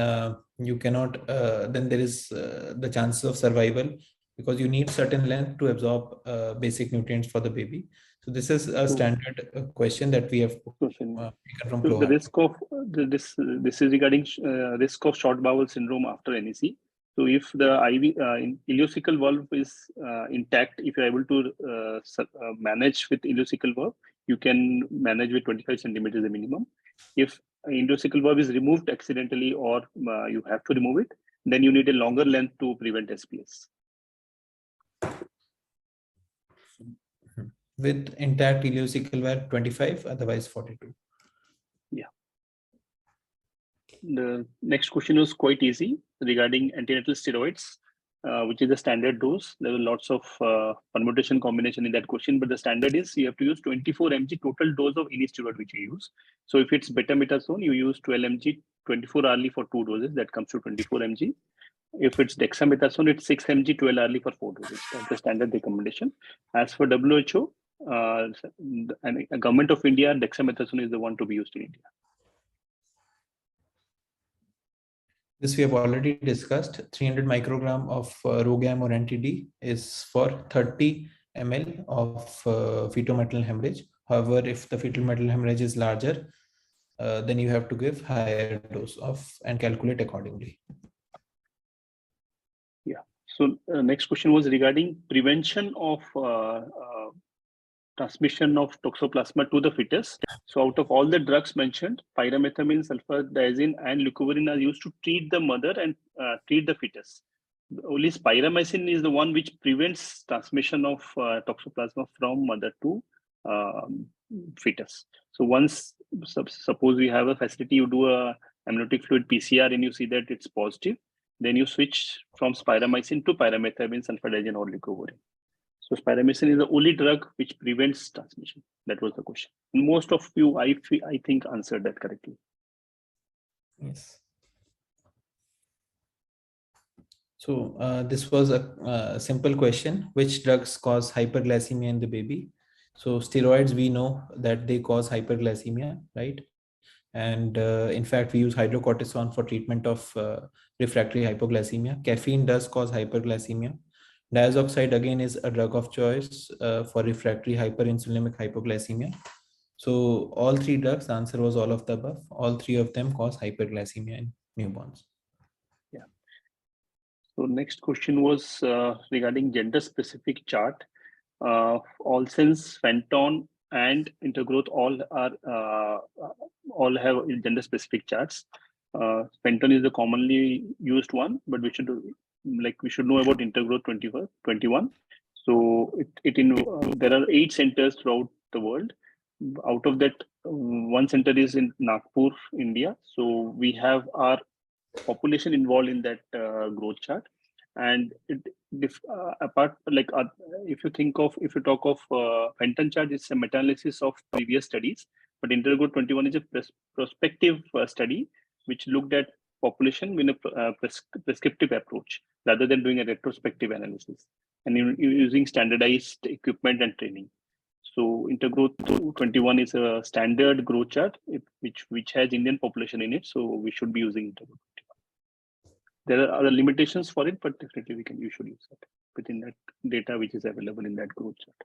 you cannot, then there is the chances of survival, because you need certain length to absorb basic nutrients for the baby. So this is a standard question that we have taken from So the Cloha. risk of this is regarding risk of short bowel syndrome after NEC. So if the ileocecal valve is intact, if you're able to manage with ileocecal valve, you can manage with 25 centimeters the minimum. If ileocecal valve is removed accidentally, or you have to remove it, then you need a longer length to prevent SPS. With intact ileocecal valve 25, otherwise 42. Yeah. The next question was quite easy regarding antenatal steroids, which is the standard dose. There were lots of permutation combination in that question, but the standard is you have to use 24 mg total dose of any steroid which you use. So if it's betamethasone, you use 12 mg 24 hourly for 2 doses. That comes to 24 mg. If it's dexamethasone, it's 6 mg 12 hourly for 4 doses. That's the standard recommendation. As for WHO, and Government of India, dexamethasone is the one to be used in India. This we have already discussed. 300 microgram of ROGAM or NTD is for 30 ml of fetal maternal hemorrhage. However, if the fetal maternal hemorrhage is larger, then you have to give higher dose of and calculate accordingly. Yeah. So next question was regarding prevention of transmission of toxoplasma to the fetus. So out of all the drugs mentioned, pyrimethamine, sulfadiazine, and leucovorin are used to treat the mother and treat the fetus. Only pyrimethamine is the one which prevents transmission of toxoplasma from mother to fetus. So once, suppose we have a facility, you do a amniotic fluid PCR and you see that it's positive, then you switch from pyrimethamine to pyrimethamine, sulfadiazine, or leucovorin. So pyrimethamine is the only drug which prevents transmission. That was the question. Most of you, I think, answered that correctly. Yes. So this was a simple question. Which drugs cause hyperglycemia in the baby? So steroids, we know that they cause hyperglycemia, right? And in fact, we use hydrocortisone for treatment of refractory hypoglycemia. Caffeine does cause hyperglycemia. Diazoxide again is a drug of choice for refractory hyperinsulinemic hypoglycemia. So all three drugs, the answer was all of the above. All three of them cause hyperglycemia in newborns. Yeah. So next question was regarding gender-specific chart. Olsen's, Fenton, and Intergrowth all have gender-specific charts. Fenton is the commonly used one, but we should know about Intergrowth 21. So there are 8 centers throughout the world. Out of that, one center is in Nagpur, India. So we have our population involved in that growth chart. And if you talk of Fenton chart, it's a meta-analysis of previous studies, but Intergrowth 21 is a prospective study which looked at population with a prescriptive approach rather than doing a retrospective analysis, and using standardized equipment and training. So Intergrowth 21 is a standard growth chart which has Indian population in it, so we should be using Intergrowth 21. There are other limitations for it, but definitely you should use it within that data which is available in that growth chart.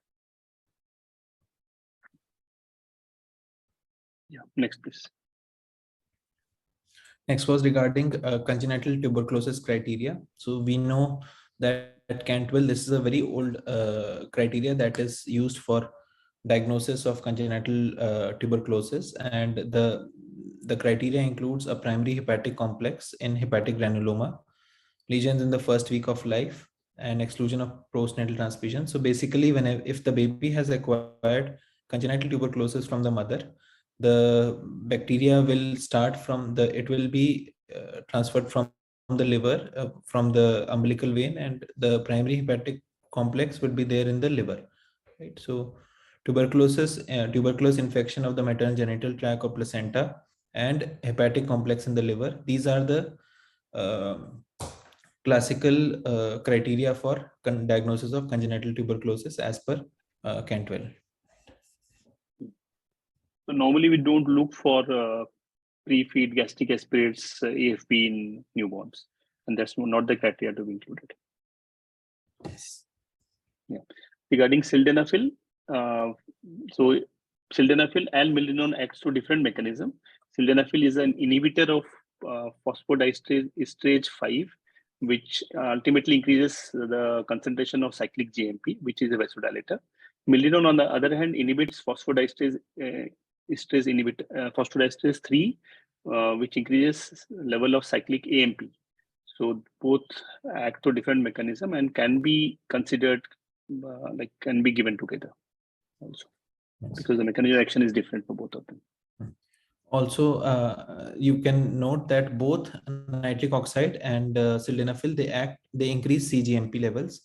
Yeah, next please. Next was regarding congenital tuberculosis criteria. So we know that at Cantwell, this is a very old criteria that is used for diagnosis of congenital tuberculosis, and the criteria includes a primary hepatic complex in hepatic granuloma, lesions in the first week of life, and exclusion of postnatal transfusion. So basically, if the baby has acquired congenital tuberculosis from the mother, the bacteria will start from it will be transferred from the liver, from the umbilical vein, and the primary hepatic complex would be there in the liver, right? So tuberculosis infection of the maternal genital tract or placenta, and hepatic complex in the liver, these are the classical criteria for diagnosis of congenital tuberculosis as per Cantwell. So normally we don't look for pre-feed gastric aspirates AFP in newborns, and that's not the criteria to be included. Yes. Yeah. Regarding sildenafil, so sildenafil and milrinone acts through different mechanism. Sildenafil is an inhibitor of phosphodiesterase 5, which ultimately increases the concentration of cyclic GMP, which is a vasodilator. Milrinone, on the other hand, inhibits phosphodiesterase 3, which increases level of cyclic AMP. So both act through different mechanism and can be considered can be given together also, because the mechanism of action is different for both of them. Also, you can note that both nitric oxide and sildenafil, they increase cGMP levels.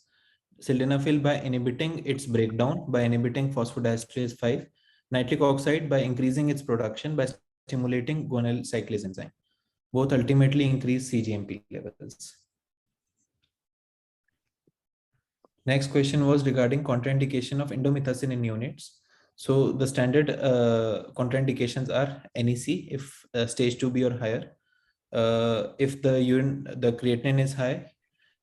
Sildenafil by inhibiting its breakdown, by inhibiting phosphodiesterase 5, nitric oxide by increasing its production by stimulating guanylyl cyclase enzyme. Both ultimately increase cGMP levels. Next question was regarding contraindication of indomethacin in neonates. So the standard contraindications are NEC if stage 2B or higher. If the creatinine is high,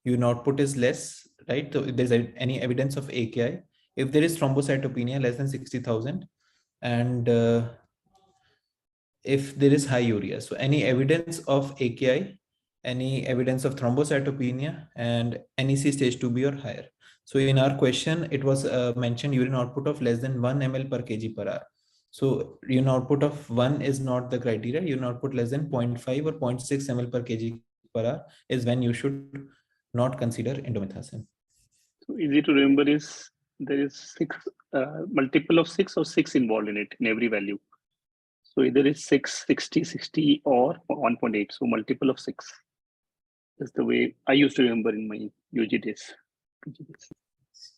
urine output is less, right? So if there's any evidence of AKI, if there is thrombocytopenia less than 60,000, and if there is high urea, so any evidence of AKI, any evidence of thrombocytopenia, and NEC stage 2B or higher. So in our question, it was mentioned urine output of less than 1 ml per kg per hour. So urine output of 1 is not the criteria. Urine output less than 0.5 or 0.6 ml per kg per hour is when you should not consider indomethacin. So easy to remember is there is multiple of 6 or 6 involved in it in every value. So either is 6, 60, 60 or 1.8. So multiple of 6. That's the way I used to remember in my UG days.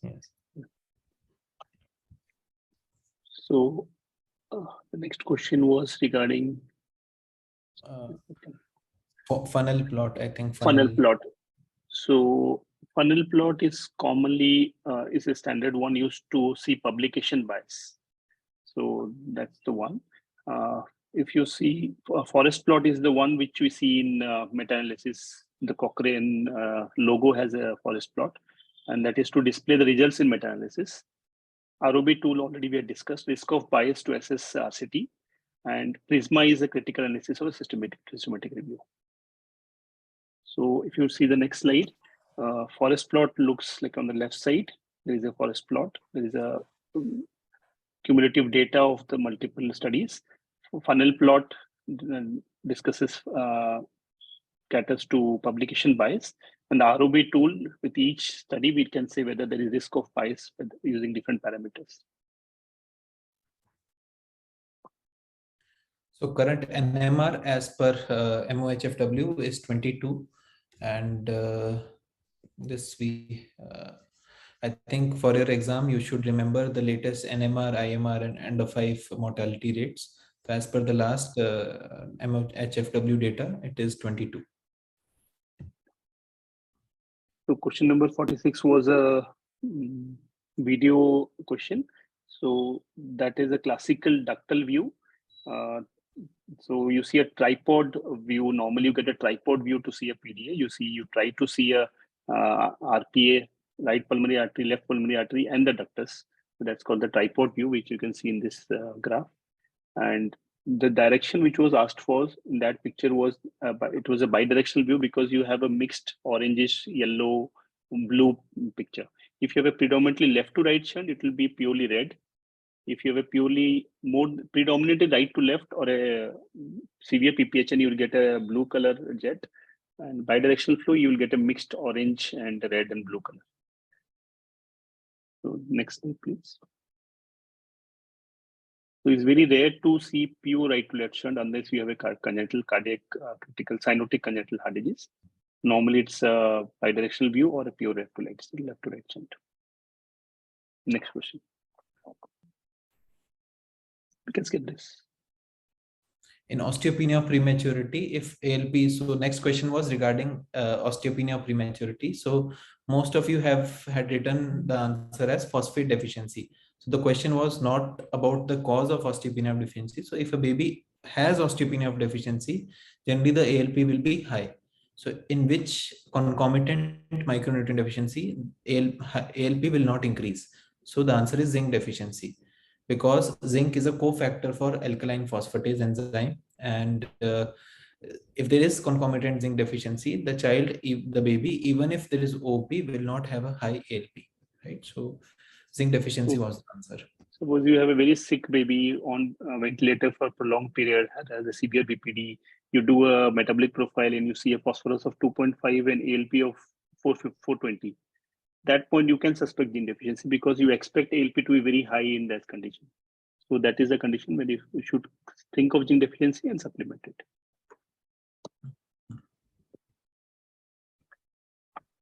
Yes. So the next question was regarding funnel plot, I think. Funnel plot. So funnel plot is commonly is a standard one used to see publication bias. So that's the one. If you see forest plot is the one which we see in meta-analysis. The Cochrane logo has a forest plot, and that is to display the results in meta-analysis. ROB tool already we had discussed, risk of bias to assess RCT, and Prisma is a critical analysis or a systematic review. So if you see the next slide, forest plot looks like on the left side, there is a forest plot. There is a cumulative data of the multiple studies. Funnel plot discusses caters to publication bias, and the ROB tool with each study we can say whether there is risk of bias using different parameters. So current NMR as per MOHFW is 22, and this we I think for your exam you should remember the latest NMR, IMR, and end of 5 mortality rates. So as per the last MOHFW data, it is 22. So question number 46 was a video question. So that is a classical ductal view. So you see a tripod view. Normally you get a tripod view to see a PDA. You try to see a RPA, right pulmonary artery, left pulmonary artery, and the ductus. So that's called the tripod view, which you can see in this graph. And the direction which was asked for in that picture was it was a bidirectional view because you have a mixed orangish, yellow, blue picture. If you have a predominantly left to right shunt, it will be purely red. If you have a purely more predominantly right to left or a severe PPHN, you will get a blue color jet. And bidirectional flow, you will get a mixed orange and red and blue color. So next slide, please. So it's very rare to see pure right to left shunt unless you have a congenital cardiac critical cyanotic congenital heart disease. Normally it's a bidirectional view or a pure left to right shunt. Next question. We can skip this. In osteopenia of prematurity, if ALP, so next question was regarding osteopenia of prematurity. So most of you have had written the answer as phosphate deficiency. So the question was not about the cause of osteopenia of deficiency. So if a baby has osteopenia of deficiency, generally the ALP will be high. So in which concomitant micronutrient deficiency, ALP will not increase. So the answer is zinc deficiency, because zinc is a cofactor for alkaline phosphatase enzyme. And if there is concomitant zinc deficiency, the child, the baby, even if there is OP, will not have a high ALP, right? So zinc deficiency was the answer. Suppose you have a very sick baby on a ventilator for a prolonged period, has a severe BPD, you do a metabolic profile and you see a phosphorus of 2.5 and ALP of 420. That point you can suspect gene deficiency because you expect ALP to be very high in that condition. So that is a condition where you should think of gene deficiency and supplement it.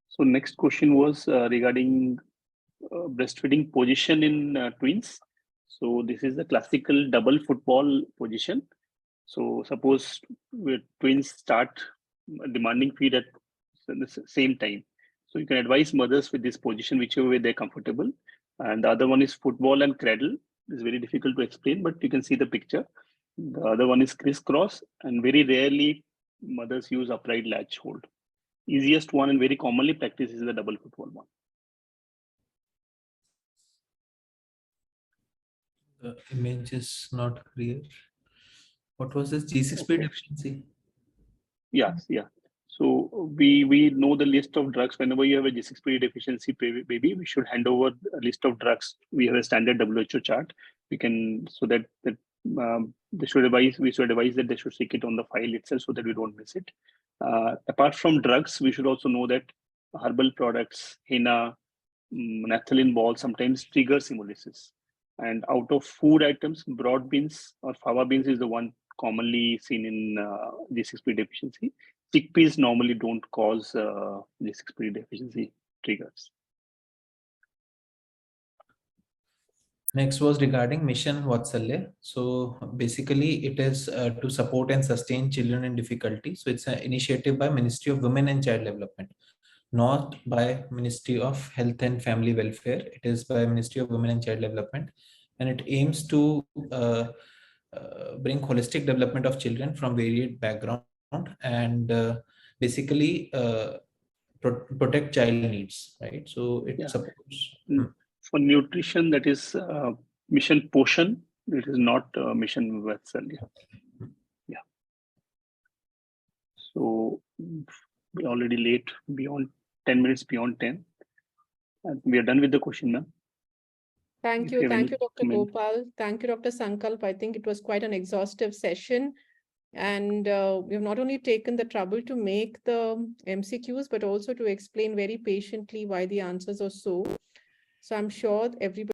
So next question was regarding breastfeeding position in twins. So this is the classical double football position. So suppose twins start demanding feed at the same time. So you can advise mothers with this position, whichever way they're comfortable. And the other one is football and cradle. It's very difficult to explain, but you can see the picture. The other one is crisscross, and very rarely mothers use upright latch hold. Easiest one and very commonly practiced is the double football one. The image is not clear. What was this G6P deficiency? Yes, yeah. So we know the list of drugs. Whenever you have a G6PD deficiency baby, we should hand over a list of drugs. We have a standard WHO chart. We can, so that we should advise that they should seek it on the file itself so that we don't miss it. Apart from drugs, we should also know that herbal products, henna, naphthalene ball sometimes trigger hemolysis. And out of food items, broad beans or fava beans is the one commonly seen in G6PD deficiency. Chickpeas normally don't cause G6PD deficiency triggers. Next was regarding Mission Vatsalya. So basically it is to support and sustain children in difficulty. So it's an initiative by Ministry of Women and Child Development, not by Ministry of Health and Family Welfare. It is by Ministry of Women and Child Development. And it aims to bring holistic development of children from varied background and basically protect child needs, right? So it supports. For nutrition, that is Mission Poshan. It is not Mission Vatsalya. Yeah. So we're already late, beyond 10 minutes beyond 10. And we are done with the question, ma'am. Thank you, Dr. Gopal. Thank you, Dr. Sankalp. I think it was quite an exhaustive session. And we've not only taken the trouble to make the MCQs, but also to explain very patiently why the answers are so. So I'm sure everybody